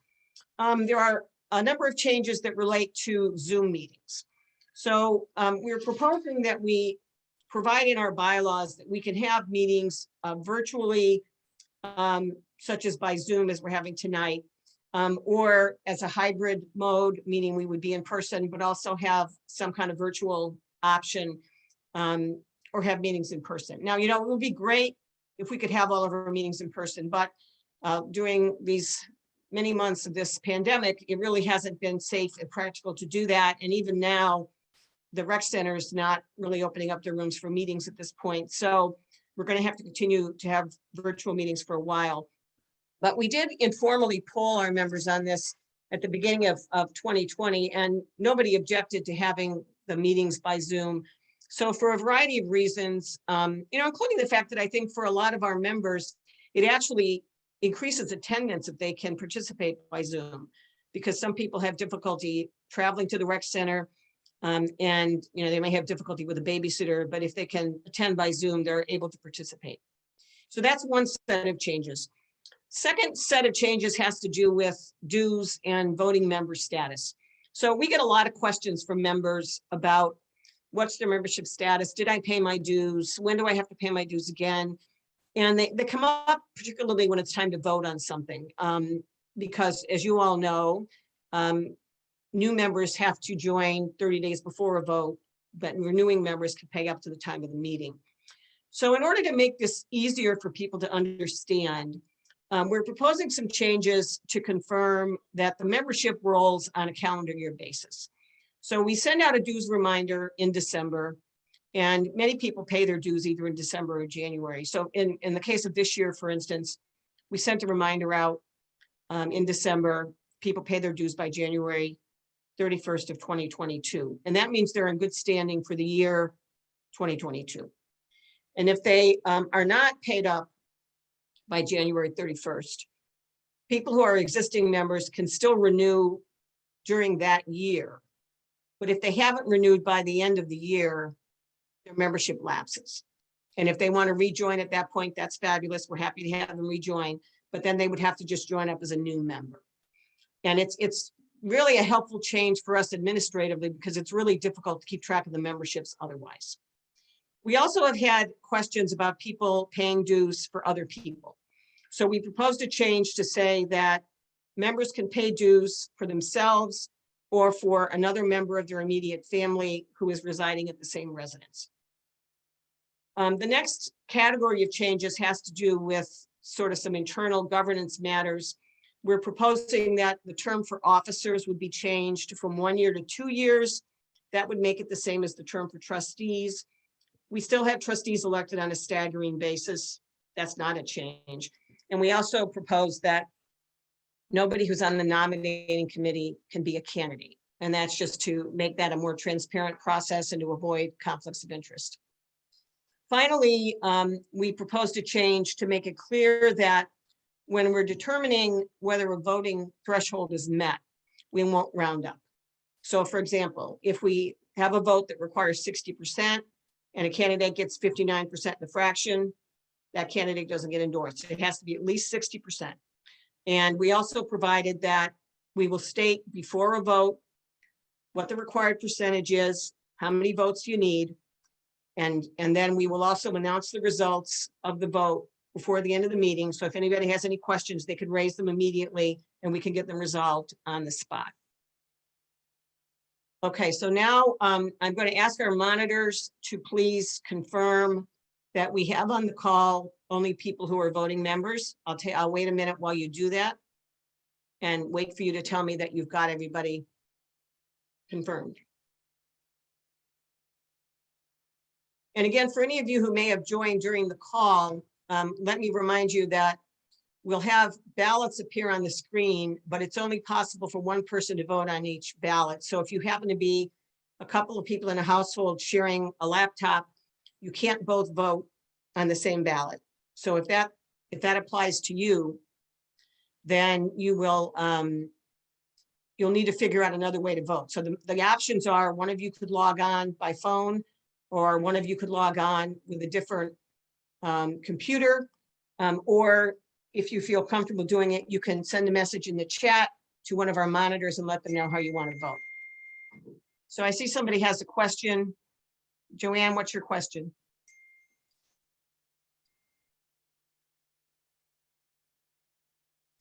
There are a number of changes that relate to Zoom meetings. So we're proposing that we provide in our bylaws that we can have meetings virtually, such as by Zoom as we're having tonight, or as a hybrid mode, meaning we would be in person, but also have some kind of virtual option, or have meetings in person. Now, it would be great if we could have all of our meetings in person, but during these many months of this pandemic, it really hasn't been safe and practical to do that. And even now, the rec center is not really opening up their rooms for meetings at this point. So we're going to have to continue to have virtual meetings for a while. But we did informally poll our members on this at the beginning of 2020, and nobody objected to having the meetings by Zoom. So for a variety of reasons, including the fact that I think for a lot of our members, it actually increases attendance if they can participate by Zoom, because some people have difficulty traveling to the rec center, and they may have difficulty with a babysitter, but if they can attend by Zoom, they're able to participate. So that's one set of changes. Second set of changes has to do with dues and voting member status. So we get a lot of questions from members about what's their membership status? Did I pay my dues? When do I have to pay my dues again? And they come up particularly when it's time to vote on something, because as you all know, new members have to join 30 days before a vote, but renewing members can pay up to the time of the meeting. So in order to make this easier for people to understand, we're proposing some changes to confirm that the membership rolls on a calendar year basis. So we send out a dues reminder in December, and many people pay their dues either in December or January. So in the case of this year, for instance, we sent a reminder out in December. People pay their dues by January 31st of 2022. And that means they're in good standing for the year 2022. And if they are not paid up by January 31st, people who are existing members can still renew during that year. But if they haven't renewed by the end of the year, their membership lapses. And if they want to rejoin at that point, that's fabulous. We're happy to have them rejoin, but then they would have to just join up as a new member. And it's really a helpful change for us administratively, because it's really difficult to keep track of the memberships otherwise. We also have had questions about people paying dues for other people. So we proposed a change to say that members can pay dues for themselves or for another member of their immediate family who is residing at the same residence. The next category of changes has to do with sort of some internal governance matters. We're proposing that the term for officers would be changed from 1 year to 2 years. That would make it the same as the term for trustees. We still have trustees elected on a staggering basis. That's not a change. And we also propose that nobody who's on the nominating committee can be a candidate. And that's just to make that a more transparent process and to avoid conflicts of interest. Finally, we proposed a change to make it clear that when we're determining whether a voting threshold is met, we won't round up. So for example, if we have a vote that requires 60% and a candidate gets 59% in the fraction, that candidate doesn't get endorsed. It has to be at least 60%. And we also provided that we will state before a vote what the required percentage is, how many votes you need, and then we will also announce the results of the vote before the end of the meeting. So if anybody has any questions, they could raise them immediately and we can get them resolved on the spot. Okay, so now I'm going to ask our monitors to please confirm that we have on the call only people who are voting members. I'll wait a minute while you do that and wait for you to tell me that you've got everybody confirmed. And again, for any of you who may have joined during the call, let me remind you that we'll have ballots appear on the screen, but it's only possible for one person to vote on each ballot. So if you happen to be a couple of people in a household sharing a laptop, you can't both vote on the same ballot. So if that applies to you, then you will, you'll need to figure out another way to vote. So the options are, one of you could log on by phone, or one of you could log on with a different computer, or if you feel comfortable doing it, you can send a message in the chat to one of our monitors and let them know how you want to vote. So I see somebody has a question. Joanne, what's your question?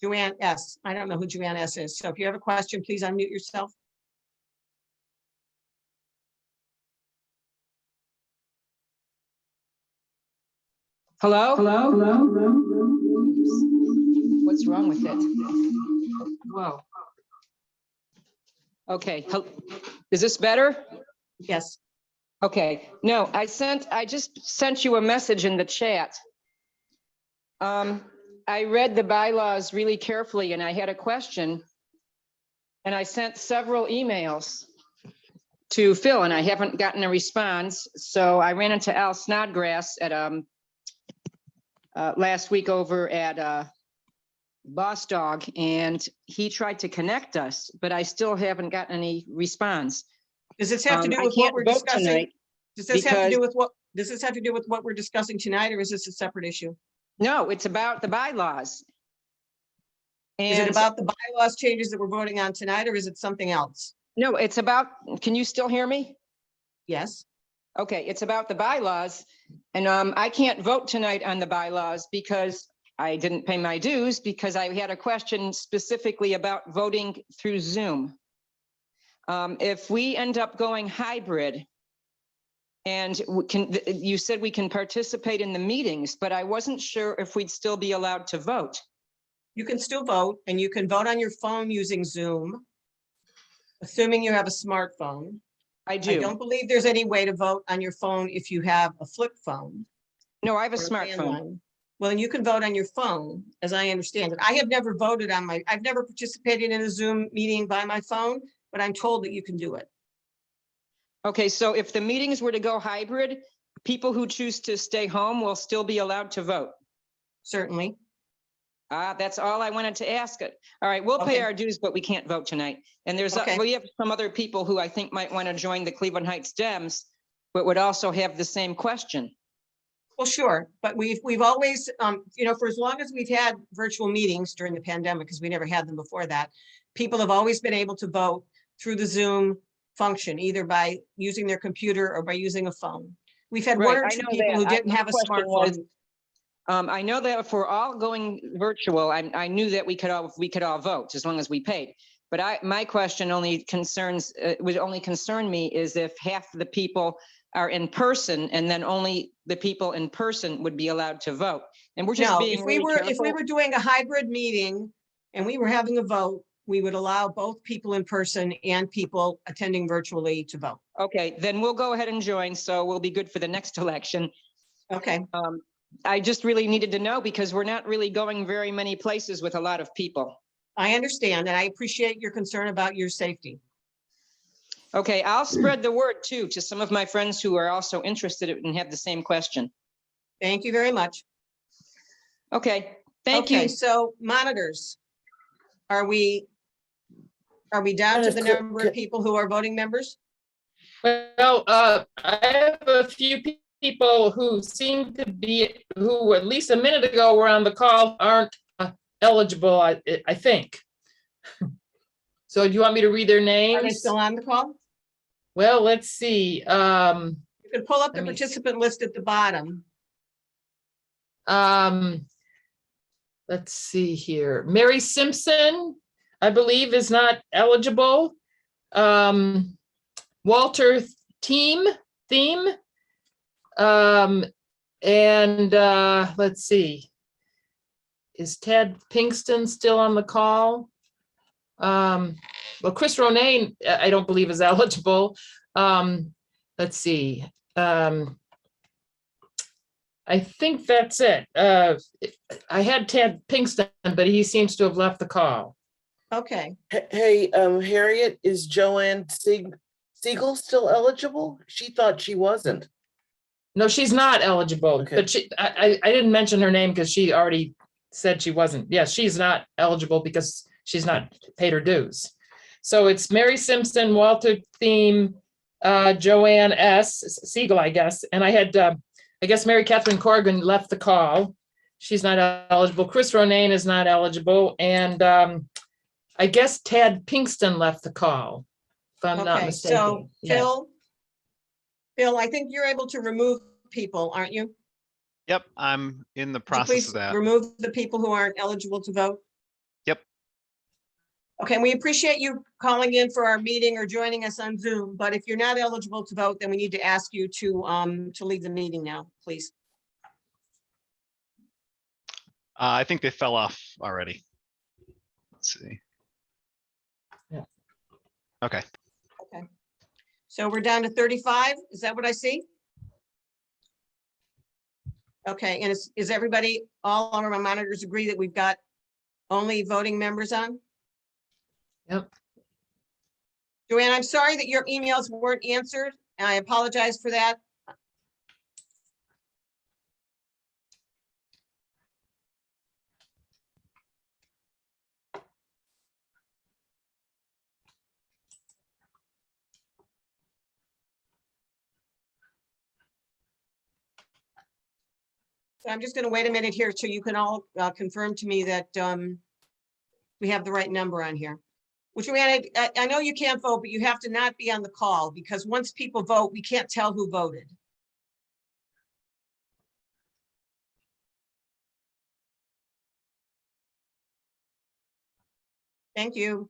Joanne S. I don't know who Joanne S. is. So if you have a question, please unmute yourself. Hello? Hello? What's wrong with it? Whoa. Okay, is this better? Yes. Okay, no, I just sent you a message in the chat. I read the bylaws really carefully and I had a question. And I sent several emails to Phil and I haven't gotten a response. So I ran into Al Snodgrass at last week over at Boss Dog, and he tried to connect us, but I still haven't gotten any response. Does this have to do I with what can't we're vote discussing? tonight Does this have to because- do with what, does this have to do with what we're discussing tonight, or is this a separate issue? No, it's about the bylaws. Is it And about the bylaws changes that we're voting on tonight, or is it something else? no, it's about, can you still hear me? Yes. Okay, it's about the bylaws. And I can't vote tonight on the bylaws because I didn't pay my dues, because I had a question specifically about voting through Zoom. If we end up going hybrid, and you said we can participate in the meetings, but I wasn't sure if we'd still be allowed to vote. You can still vote, and you can vote on your phone using Zoom, assuming you have a smartphone. I I do. don't believe there's any way to vote on your phone if you have a flip phone. No, I have a or smartphone. landline. Well, then you can vote on your phone, as I understand it. I have never voted on I've never participated in a Zoom meeting by my phone, but I'm told that you can do it. Okay, so if the meetings were to go hybrid, people who choose to stay home will still be allowed to vote? Certainly. That's all I wanted to ask it. All right, we'll pay Okay. our dues, but we can't vote tonight. And there's, Okay. we have some other people who I think might want to join the Cleveland Heights Dems, but would also have the same question. Well, sure, but we've always, for as long as we've had virtual meetings during the pandemic, because we never had them before that, people have always been able to vote through the Zoom function, either by using their computer or by using a phone. We've had one Right, or I two know people who that. didn't My have a question was, smartphone. I know that if we're all going virtual, I knew that we could all vote as long as we paid. But my question only concerns, would only concern me is if half the people are in person and then only the people in person would be allowed to vote. And we're just No, being if we really were careful. doing a hybrid meeting and we were having a vote, we would allow both people in person and people attending virtually to vote. Okay, then we'll go ahead and join, so we'll be good for the next election. Okay. I just really needed to know because we're not really going very many places with a lot of people. I understand, and I appreciate your concern about your safety. Okay, I'll spread the word too to some of my friends who are also interested and have the same question. Thank you very much. Okay, thank you. Okay, so monitors. Are we down to the number of people who are voting members? Well, I have a few people who seem to be, who at least a minute ago were on the call, aren't eligible, I think. So do you want me to read their names? Are they still on the call? Well, let's see. You can pull up the let me see. participant list at the bottom. Let's see here. Mary Simpson, I believe, is not eligible. Walter Theme, And let's see. Is Ted Pinkston still on the call? Well, Chris Ronayne, I don't believe is eligible. Let's see. I think that's it. I had Ted Pinkston, but he seems to have left the call. Okay, Hey, Harriet, is Joanne Siegel still eligible? She thought she wasn't. No, she's not eligible, Okay. but I didn't mention her name because she already said she wasn't. Yes, she's not eligible because she's not paid her dues. So it's Mary Simpson, Walter Thiem, Joanne S. Siegel, I guess. And I had, I guess Mary Catherine Corrigan left the call. She's not eligible. Chris Ronayne is not eligible. And I guess Ted Pinkston left the call, if I'm not okay, so mistaken. Yeah. Phil, I think you're able to remove people, aren't you? Yep, I'm in the Would you process please of that. remove the people who aren't eligible to vote? Yep. Okay, we appreciate you calling in for our meeting or joining us on Zoom, but if you're not eligible to vote, then we need to ask you to leave the meeting now, please. I think they fell off already. Let's see. Yeah. Okay. Okay. So we're down to 35, is that what I see? Okay, and is everybody, all of our monitors agree that we've got only voting members on? Yep. Joanne, I'm sorry that your emails weren't answered, and I apologize for that. So I'm just going to wait a minute here so you can all confirm to me that we have the right number on here. Which I know you can't vote, but you have to not be on the call because once people vote, we can't tell who voted. Thank you.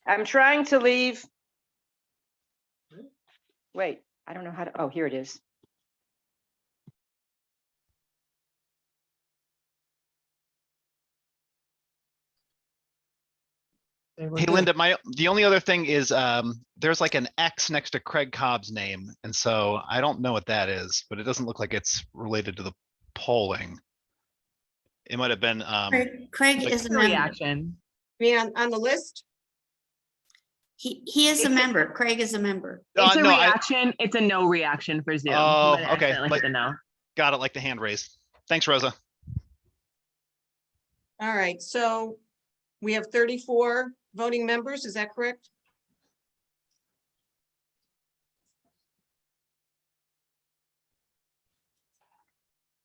I'm trying to leave. Wait, I don't know how to, oh, here it is. Hey, Linda, the only other thing is there's like an X next to Craig Cobb's name. And so I don't know what that is, but it doesn't look like it's related to the polling. It might have been. Craig like- is a member. Reaction. Me on the list? He is a member. Craig is a member. It's a no, reaction. It's a no reaction for Zoom. Oh, You might okay, accidentally hit like- the no. Got it, like the hand raised. Thanks, Rosa. All right, so we have 34 voting members, is that correct?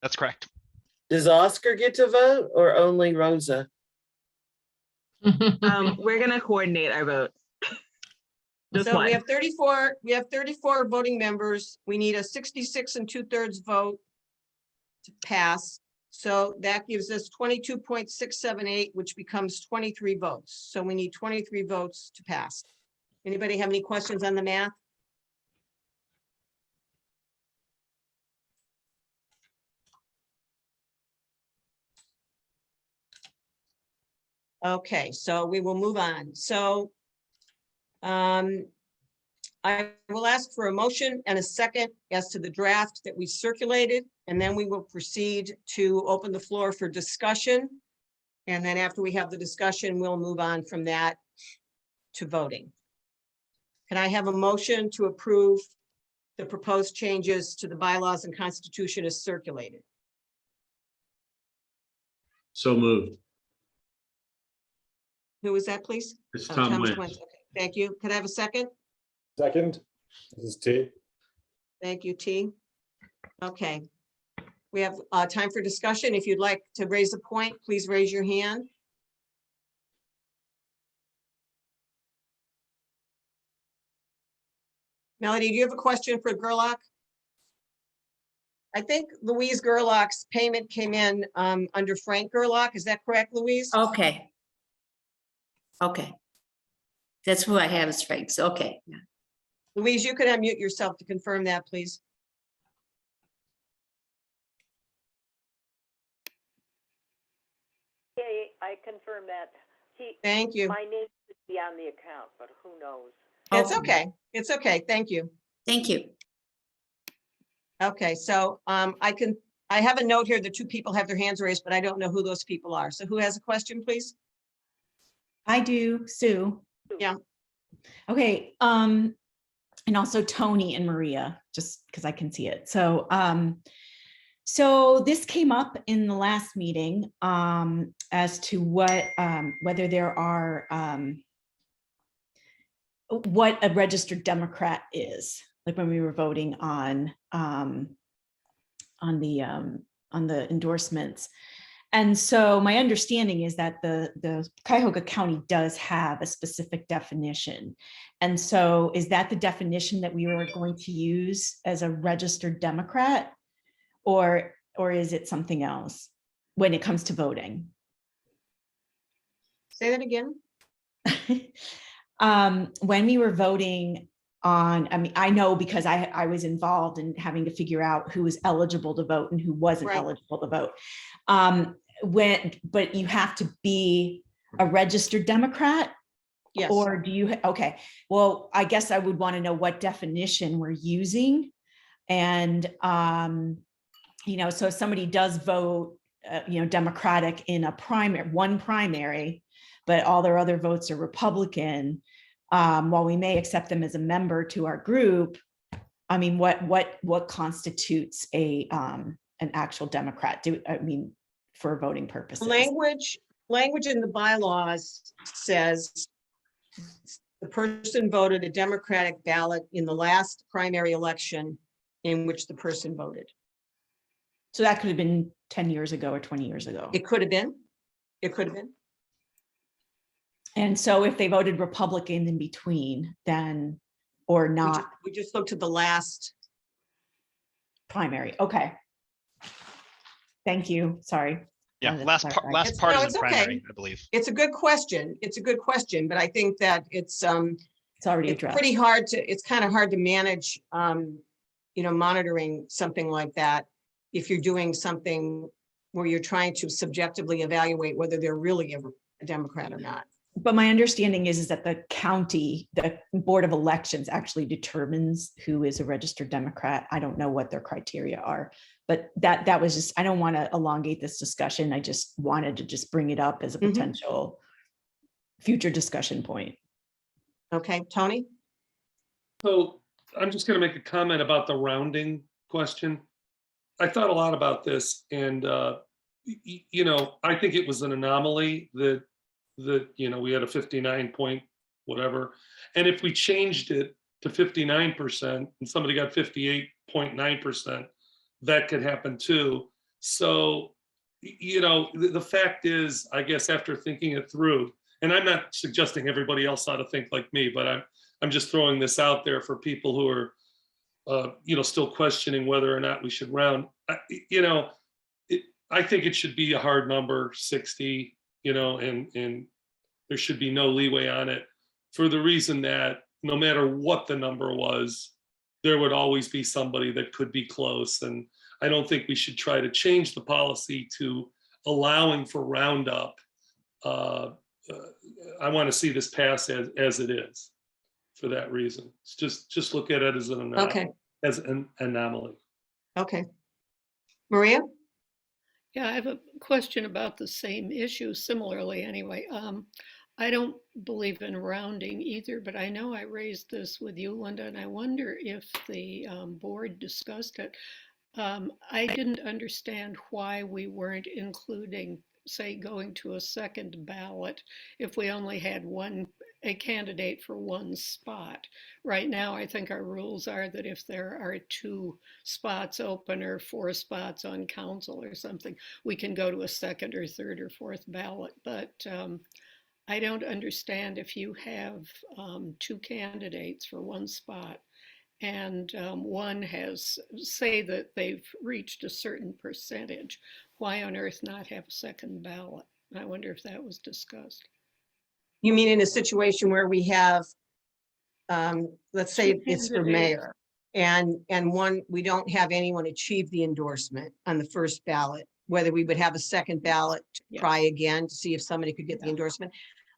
That's correct. Does Oscar get to vote or only Rosa? We're gonna coordinate our votes. Just So one. we have 34 voting members. We need a 66 2/3 vote to pass. So that gives us 22.678, which becomes 23 votes. So we need 23 votes to pass. Anybody have any questions on the math? Okay, so we will move on. So I will ask for a motion and a second as to the draft that we circulated, and then we will proceed to open the floor for discussion. And then after we have the discussion, we'll move on from that to voting. Can I have a motion to approve the proposed changes to the bylaws and constitution as circulated? So moved. Who was that, please? It's Oh, Tom Thomas Wentz. Wentz. Okay, thank you. Could I have a second? Second, this is T. Thank you, T. Okay. We have time for discussion. If you'd like to raise a point, please raise your hand. Melody, do you have a question for Gerlach? I think Louise Gerlach's payment came in under Frank Gerlach. Is that correct, Louise? Okay. Okay. That's who I have as Frank's. Okay. Yeah. Louise, you could unmute yourself to confirm that, please. Okay, I confirm that. Thank you. My name should be on the account, but who knows? It's okay. It's okay. Thank you. Thank you. Okay, so I have a note here that two people have their hands raised, but I don't know who those people are. So who has a question, please? I do, Sue. Yeah. Okay, and also Tony and Maria, just because I can see it. So, so this came up in the last meeting as to what, whether there are, what a registered Democrat is, like when we were voting on the endorsements. And so my understanding is that the Cuyahoga County does have a specific definition. And so is that the definition that we are going to use as a registered Democrat? Or is it something else when it comes to voting? Say that again. When we were voting on, I mean, I know because I was involved in having to figure out who was eligible to vote and who wasn't Right. eligible to vote. But you have to be a registered Democrat? Yes. Or do you, okay, well, I guess I would want to know what definition we're using. And, you know, so if somebody does vote, you know, Democratic in a primary, one primary, but all their other votes are Republican, while we may accept them as a member to our group, I mean, what constitutes an actual Democrat? For voting purposes? Language in the bylaws says the person voted a Democratic ballot in the last primary election in which the person voted. So that could have been 10 years ago or 20 years ago. It could have been. It could have been. And so if they voted Republican in between, then, or not We just looked at the last. primary, okay. Thank you, sorry. Yeah, Wanted to last clarify. last It's- part no, is it's in okay. primary, I believe. It's a good question. It's a good question, but I think that it's already it's addressed. pretty hard to, it's kind of hard to manage, you know, monitoring something like that. If you're doing something where you're trying to subjectively evaluate whether they're really a Democrat or not. But my understanding is that the county, the Board of Elections actually determines who is a registered Democrat. I don't know what their criteria are, but that was just, I don't want to elongate this discussion. I just wanted to just bring it up as a Mhm. potential future discussion point. Okay, Tony? So I'm just gonna make a comment about the rounding question. I thought a lot about this and, you know, I think it was an anomaly that, you know, we had a 59 point whatever. And if we changed it to 59% and somebody got 58.9%, that could happen too. So, you know, the fact is, I guess after thinking it through, and I'm not suggesting everybody else ought to think like me, but I'm just throwing this out there for people who are, you know, still questioning whether or not we should round. You know, I think it should be a hard number, 60, you know, and there should be no leeway on it for the reason that no matter what the number was, there would always be somebody that could be close. And I don't think we should try to change the policy to allowing for roundup. I want to see this pass as it is for that reason. It's just look at it as an anomaly. Okay. As an anomaly. Okay. Maria? Yeah, I have a question about the same issue similarly anyway. I don't believe in rounding either, but I know I raised this with you, Linda, and I wonder if the board discussed it. I didn't understand why we weren't including, say, going to a second ballot if we only had a candidate for one spot. Right now, I think our rules are that if there are 2 spots open or 4 spots on council or something, we can go to a second or third or fourth ballot. But I don't understand if you have 2 candidates for one spot and one has, say that they've reached a certain percentage, why on earth not have a second ballot? I wonder if that was discussed. You mean in a situation where we have, let's say Two it's for candidates. mayor, and one, we don't have anyone achieve the endorsement on the first ballot, whether we would have a second ballot to Yeah. try again to see if somebody could get the endorsement.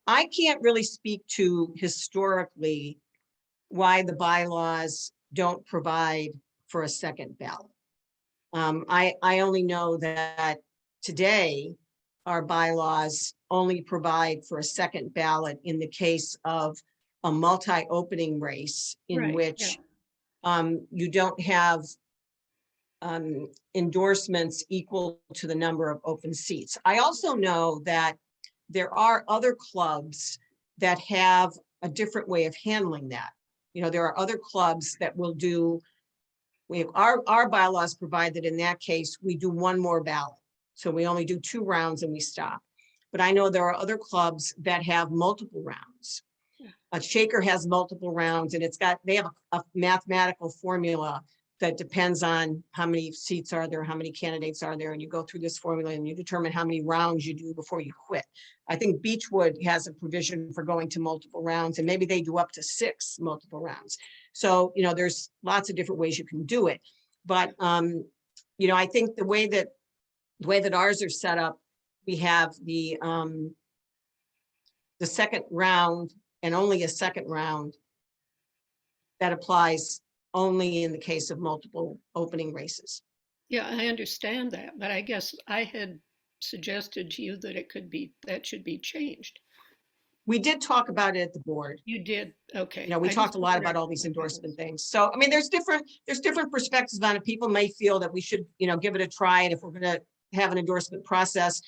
I can't really speak to historically why the bylaws don't provide for a second ballot. I only know that today our bylaws only provide for a second ballot in the case of a multi-opening race in Right, which you don't have endorsements equal to the number of open seats. I also know that there are other clubs that have a different way of handling that. You know, there are other clubs that will do, our bylaws provide that in that case, we do one more ballot. So we only do 2 rounds and we stop. But I know there are other clubs that have multiple rounds. A Shaker has multiple rounds, and they have a mathematical formula that depends on how many seats are there, how many candidates are there, and you go through this formula and you determine how many rounds you do before you quit. I think Beechwood has a provision for going to multiple rounds, and maybe they do up to 6 multiple rounds. So, you know, there's lots of different ways you can do it. But, you know, I think the way that ours are set up, we have the second round and only a second round that applies only in the case of multiple opening races. Yeah, I understand that, but I guess I had suggested to you that that should be changed. We did talk about it at the board. You did, okay. You know, we talked a lot about all these endorsement things. So, I mean, there's different perspectives on it. People may feel that we should, you know, give it a try. And if we're gonna have an endorsement process,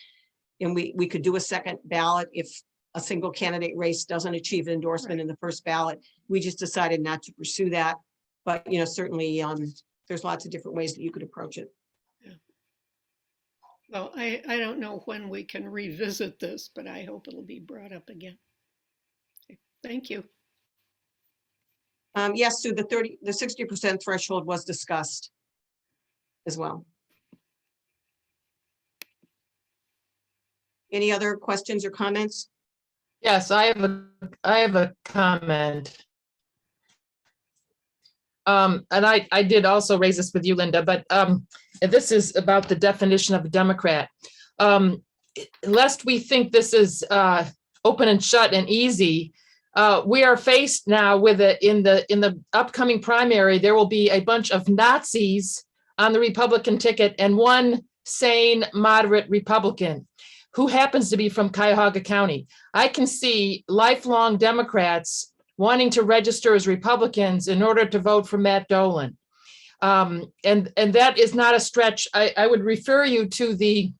and we could do a second ballot if a single candidate race doesn't achieve an endorsement in the first ballot. We just decided not to pursue that. But, you know, certainly there's lots of different ways that you could approach it. Yeah. Well, I don't know when we can revisit this, but I hope it'll be brought up again. Okay, thank you. Yes, Sue, the 60% threshold was discussed as well. Any other questions or comments? Yes, I have a comment. And I did also raise this with you, Linda, but this is about the definition of a Democrat. Lest we think this is open and shut and easy, we are faced now with it in the upcoming primary. There will be a bunch of Nazis on the Republican ticket and one sane, moderate Republican who happens to be from Cuyahoga County. I can see lifelong Democrats wanting to register as Republicans in order to vote for Matt Dolan. And that is not a stretch. I would refer you to the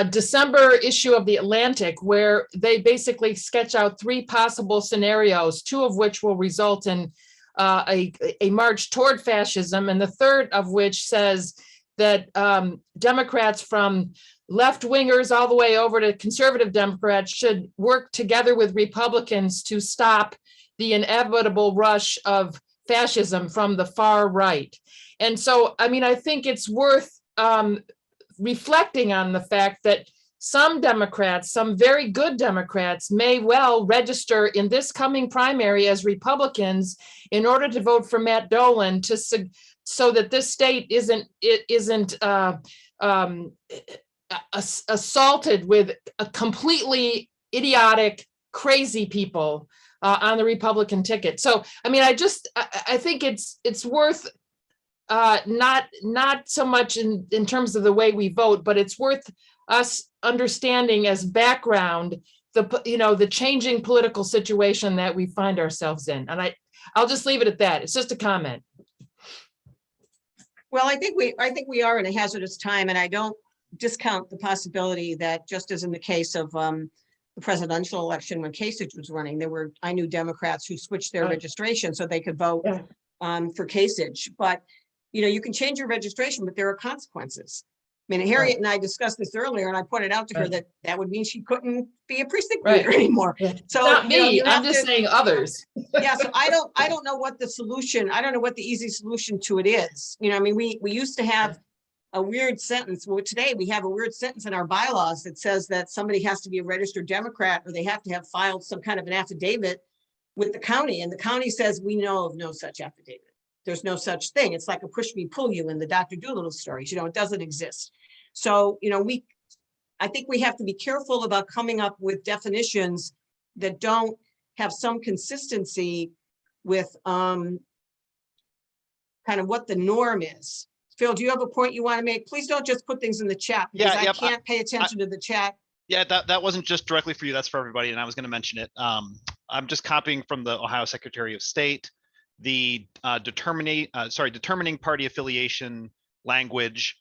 December issue of the Atlantic, where they basically sketch out 3 possible scenarios, 2 of which will result in a march toward fascism, and the third of which says that Democrats from left-wingers all the way over to conservative Democrats should work together with Republicans to stop the inevitable rush of fascism from the far right. And so, I mean, I think it's worth reflecting on the fact that some Democrats, some very good Democrats, may well register in this coming primary as Republicans in order to vote for Matt Dolan so that this state isn't assaulted with a completely idiotic, crazy people on the Republican ticket. So, I mean, I think it's worth not so much in terms of the way we vote, but it's worth us understanding as background the changing political situation that we find ourselves in. And I'll just leave it at that. It's just a comment. Well, I think we are in a hazardous time, and I don't discount the possibility that, just as in the case of the presidential election when Kasich was running, I knew Democrats who switched their registration so they could vote for Kasich. But you know, you can change your registration, but there are consequences. I mean, Harriet and I discussed this earlier, and I pointed out to her Right. that that would mean she couldn't be a precinct Right. leader anymore. So, Not you know, me, you I'm have just to- saying others. Yeah, so I don't know what the solution, I don't know what the easy solution to it is. You know, I mean, we used to have a weird sentence. Well, today we have a weird sentence in our bylaws that says that somebody has to be a registered Democrat or they have to have filed some kind of an affidavit with the county, and the county says, we know of no such affidavit. There's no such thing. It's like a push me, pull you in the Dr. Doolittle stories, you know, it doesn't exist. So, you know, I think we have to be careful about coming up with definitions that don't have some consistency with kind of what the norm is. Phil, do you have a point you want to make? Please don't just put things in the chat because Yeah, I yep, can't pay attention to the chat. Yeah, that wasn't just directly for you, that's for everybody, and I was gonna mention it. I'm just copying from the Ohio Secretary of State, the determining party affiliation language,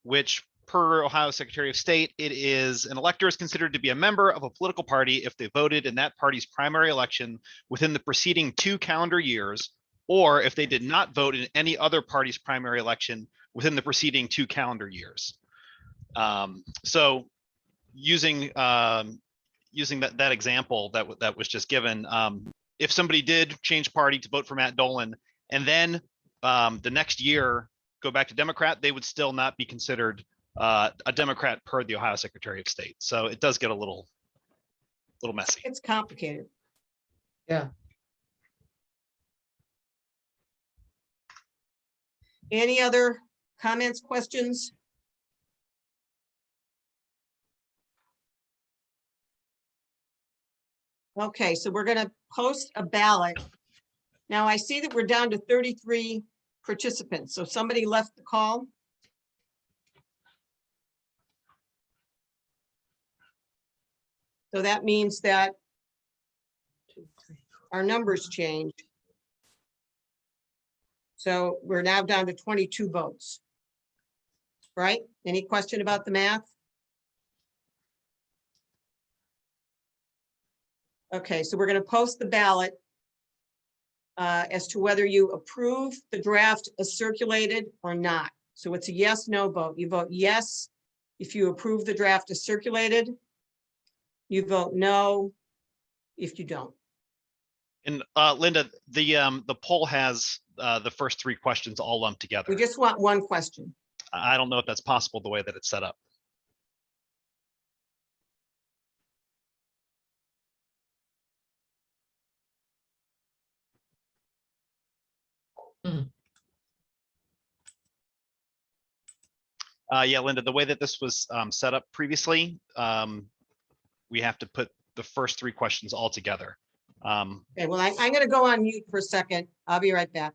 which per Ohio Secretary of State, it is an elector is considered to be a member of a political party if they voted in that party's primary election within the preceding 2 calendar years, or if they did not vote in any other party's primary election within the preceding 2 calendar years. So using that example that was just given, if somebody did change party to vote for Matt Dolan and then the next year go back to Democrat, they would still not be considered a Democrat per the Ohio Secretary of State. So it does get a little messy. It's complicated. Yeah. Any other comments, questions? Okay, so we're gonna post a ballot. Now I see that we're down to 33 participants, so somebody left the call. So that means that our numbers changed. So we're now down to 22 votes. Right? Any question about the math? Okay, so we're going to post the ballot as to whether you approve the draft as circulated or not. So it's a yes, no vote. You vote yes if you approve the draft as circulated. You vote no if you don't. And Linda, the poll has the first 3 questions all lumped together. We just want one question. I don't know if that's possible the way that it's set up. Yeah, Linda, the way that this was set up previously, we have to put the first 3 questions all together. Okay, well, I'm going to go on mute for a second. I'll be right back.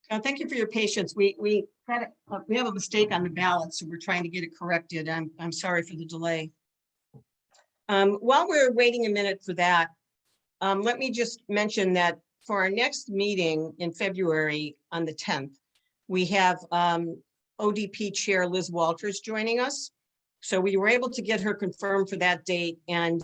Thank you for your patience. We have a mistake on the ballot, so we're trying to get it corrected. I'm sorry for the delay. While we're waiting a minute for that, let me just mention that for our next meeting in February on the 10th, we have ODP Chair Liz Walters joining us. So we were able to get her confirmed for that date, and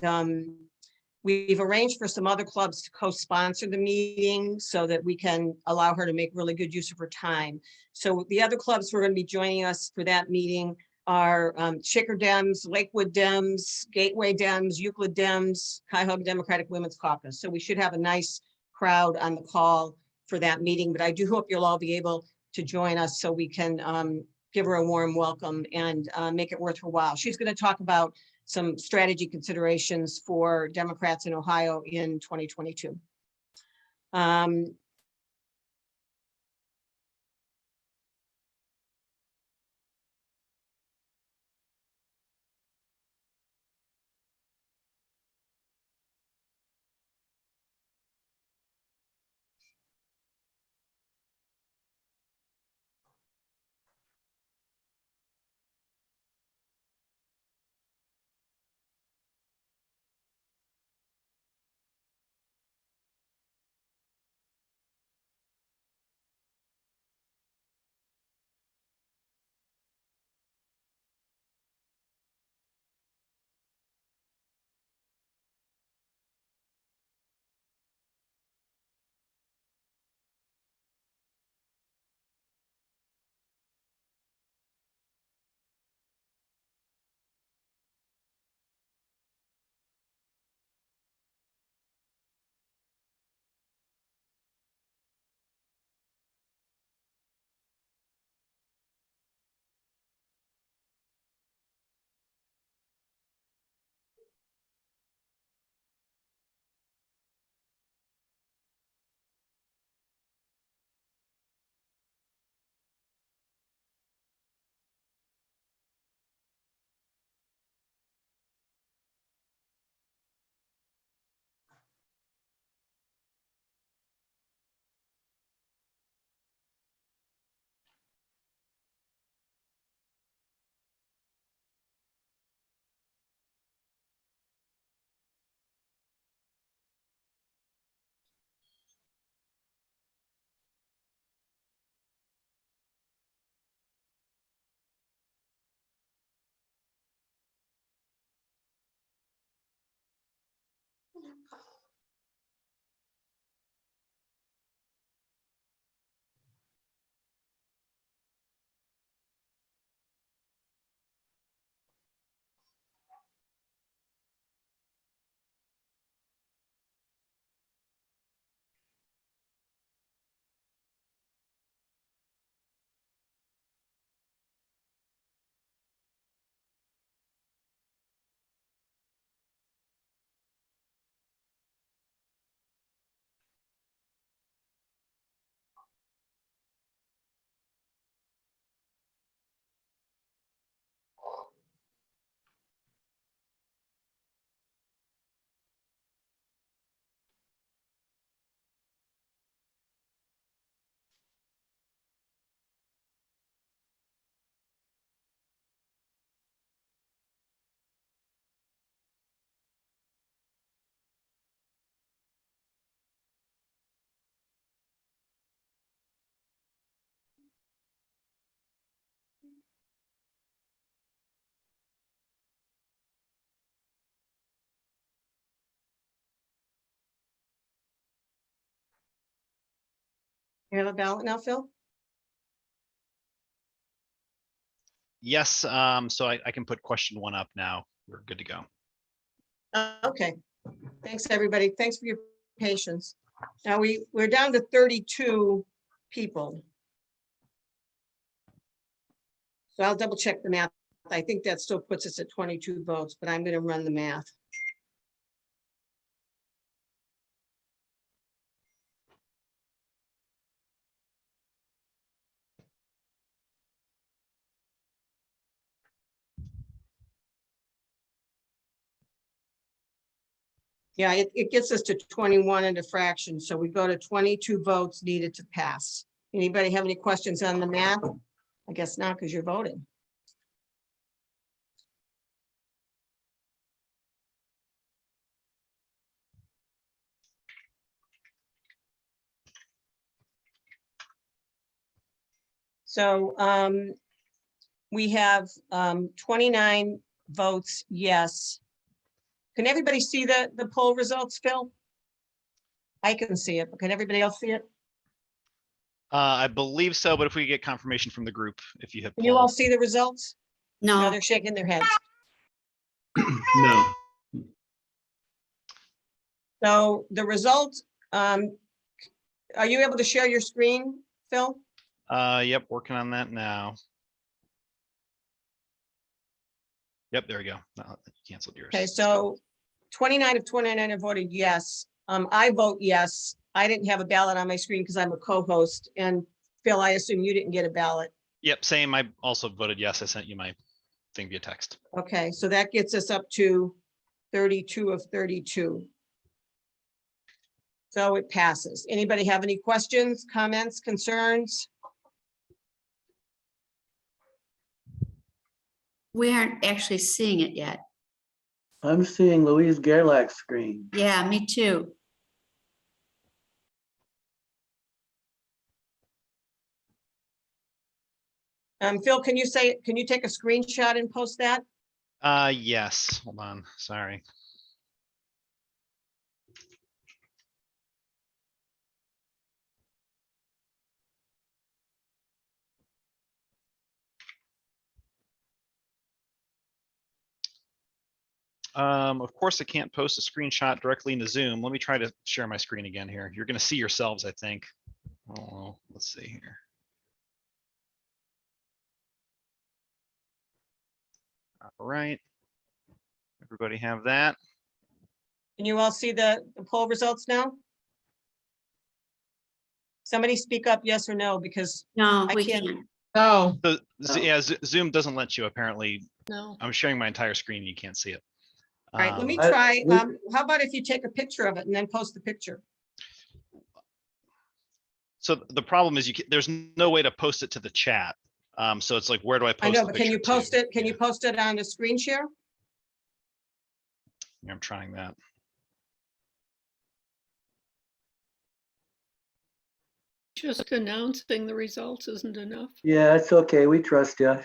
we've arranged for some other clubs to co-sponsor the meeting so that we can allow her to make really good use of her time. So the other clubs who are going to be joining us for that meeting are Shaker Dems, Lakewood Dems, Gateway Dems, Euclid Dems, Cuyahoga Democratic Women's Caucus. So we should have a nice crowd on the call for that meeting, but I do hope you'll all be able to join us so we can give her a warm welcome and make it worth her while. She's going to talk about some strategy considerations for Democrats in Ohio in 2022. You have a ballot now, Phil? Yes, so I can put question 1 up now. We're good to go. Okay. Thanks, everybody. Thanks for your patience. Now we're down to 32 people. So I'll double check the math. I think that still puts us at 22 votes, but I'm going to run the math. Yeah, it gets us to 21 and a fraction. So we go to 22 votes needed to pass. Anybody have any questions on the map? I guess not, because you're voting. So we have 29 votes yes. Can everybody see the poll results, Phil? I can see it, but can everybody else see it? I believe so, but if we get confirmation from the group, if you have. Can you all see the results? No, No, they're shaking their heads. No. So the results, are you able to share your screen, Phil? Yep, working on that now. Yep, there we go. No, you canceled yours. Okay, so 29 of 29 have voted yes. I vote yes. I didn't have a ballot on my screen because I'm a co-host. And Phil, I assume you didn't get a ballot. Yep, same. I also voted yes. I sent you my thing via text. Okay, so that gets us up to 32 of 32. So it passes. Anybody have any questions, comments, concerns? we aren't actually seeing it yet. I'm seeing Louise Gerlach's screen. Yeah, me too. Phil, can you take a screenshot and post that? Yes, hold on, sorry. Of course, I can't post a screenshot directly into Zoom. Let me try to share my screen again here. You're going to see yourselves, I think. Oh, let's see here. All right. Everybody have that? Can you all see the poll results now? Somebody speak up, yes or no, because No, I we can't. can't. No, Yeah, Zoom doesn't let you apparently. No. I'm sharing my entire screen. And you can't see it. All right, let me I- try. we- How about if you take a picture of it and then post the picture? So the problem is there's no way to post it to the chat. So it's like, where do I post? I know, the but can you picture to? post it? Can you Yeah, post it on a screen share? I'm trying that. Just announcing the results isn't enough. Yeah, it's okay. We trust you.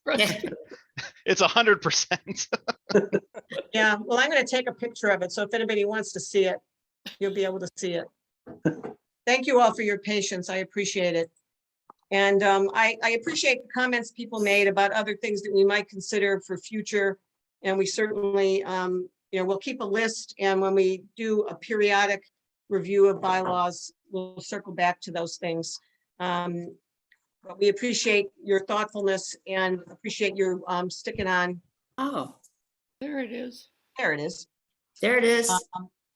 Trust- It's 100%. Yeah, well, I'm gonna take a picture of it, so if anybody wants to see it, you'll be able to see it. Thank you all for your patience. I appreciate it. And I appreciate the comments people made about other things that we might consider for future. And we certainly, we'll keep a list, and when we do a periodic review of bylaws, we'll circle back to those things. But we appreciate your thoughtfulness and appreciate your sticking on. Oh, There it is. There it is. there it is.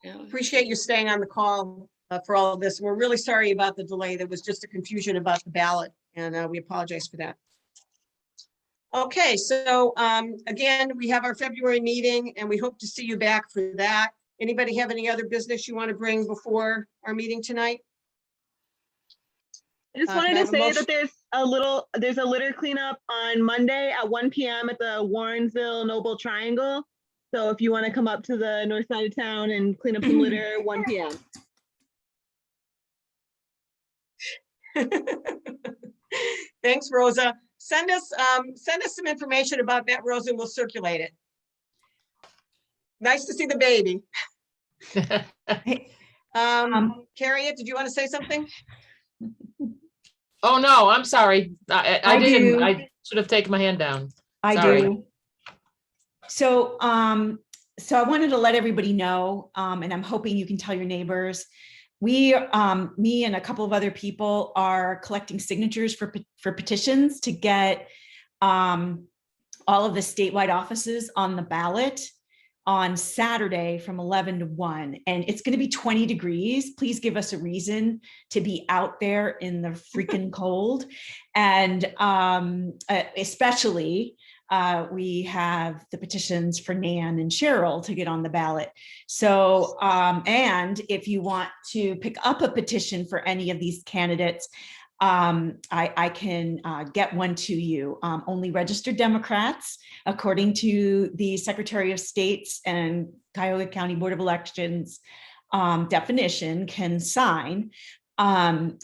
Yeah. Appreciate you staying on the call for all of this. We're really sorry about the delay. There was just a confusion about the ballot, and we apologize for that. Okay, so again, we have our February meeting, and we hope to see you back for that. Anybody have any other business you want to bring before our meeting tonight? I just Can I wanted to have a say motion? that there's a litter cleanup on Monday at 1 p.m. at the Warrensville Noble Triangle. So if you want to come up to the north side of town and clean up some litter, 1 p.m. Thanks, Rosa. Send us some information about that, Rosa, and we'll circulate it. Nice to see the baby. Harriet, did you want to say something? oh no, I'm sorry. I I didn't. do. I should have taken my hand down. I Sorry. do. So, so I wanted to let everybody know, and I'm hoping you can tell your neighbors. We, me and a couple of other people are collecting signatures for petitions to get all of the statewide offices on the ballot on Saturday from 11 to 1. And it's going to be 20 degrees. Please give us a reason to be out there in the freaking cold. And especially, we have the petitions for Nan and Cheryl to get on the ballot. So, and if you want to pick up a petition for any of these candidates, I can get one to you. Only registered Democrats, according to the Secretary of State's and Cuyahoga County Board of Elections definition, can sign. You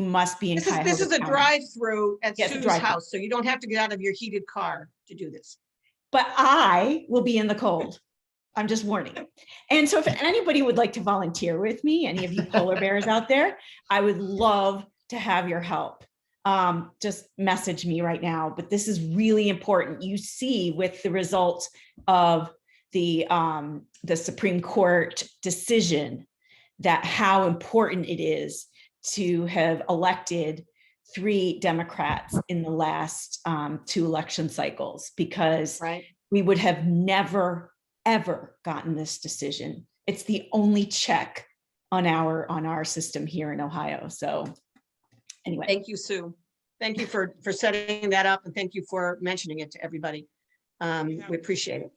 must be in This is Cuyahoga a County. drive-through at Yes, a Sue's drive-through. house, so you don't have to get out of your heated car to do this. But I will be in the cold. I'm just warning. And so if anybody would like to volunteer with me, any of you polar bears out there, I would love to have your help. Just message me right now, but this is really important. You see with the results of the Supreme Court decision that how important it is to have elected 3 Democrats in the last 2 election cycles, because we would have never, ever gotten this decision. It's the only check on our system here in Ohio. So anyway. Thank you, Sue. Thank you for setting that up, and thank you for mentioning it to everybody. We appreciate it.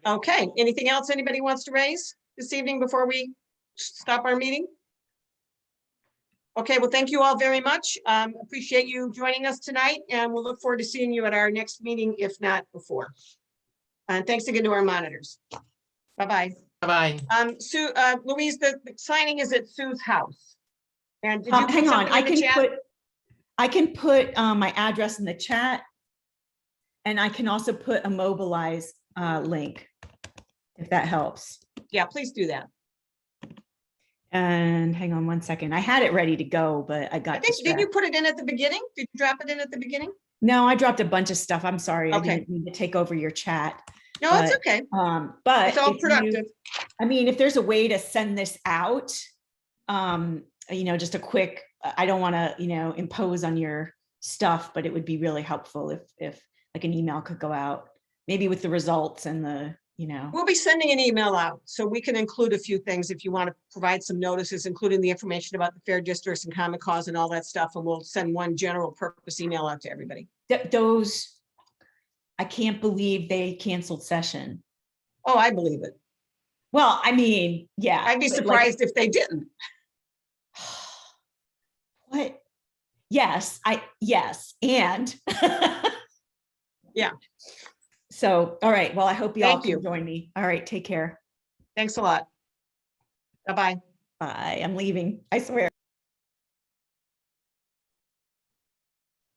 Okay, anything else anybody wants to raise this evening before we stop our meeting? Okay, well, thank you all very much. Appreciate you joining us tonight, and we'll look forward to seeing you at our next meeting, if not before. And thanks again to our monitors. Bye-bye. Bye-bye. Sue, Louise, the signing is at Sue's house. And did you put hang on, something in the chat? I can put my address in the chat, and I can also put a Mobilize link, if that helps. Yeah, please do that. And hang on one second. I had it ready to go, but I got Did you put it in at the beginning? Did you drop it in at the beginning? No, I dropped a bunch of stuff. I'm sorry. I Okay. didn't mean to take over your chat. No, it's okay. But It's all if productive. if there's a way to send this out, just a quick, I don't want to, impose on your stuff, but it would be really helpful if like an email could go out, maybe with the results and the, We'll be sending an email out, so we can include a few things if you want to provide some notices, including the information about the fair districts and common cause and all that stuff, and we'll send one general purpose email out to everybody. Those, I can't believe they canceled session. Oh, I believe it. Well, yeah. I'd be but, surprised if they didn't. What? Yes, and. Yeah. So, all right. Well, I hope you all Thank you. can join me. All right. Take care. Thanks a lot. Bye-bye. Bye. I'm leaving. I swear.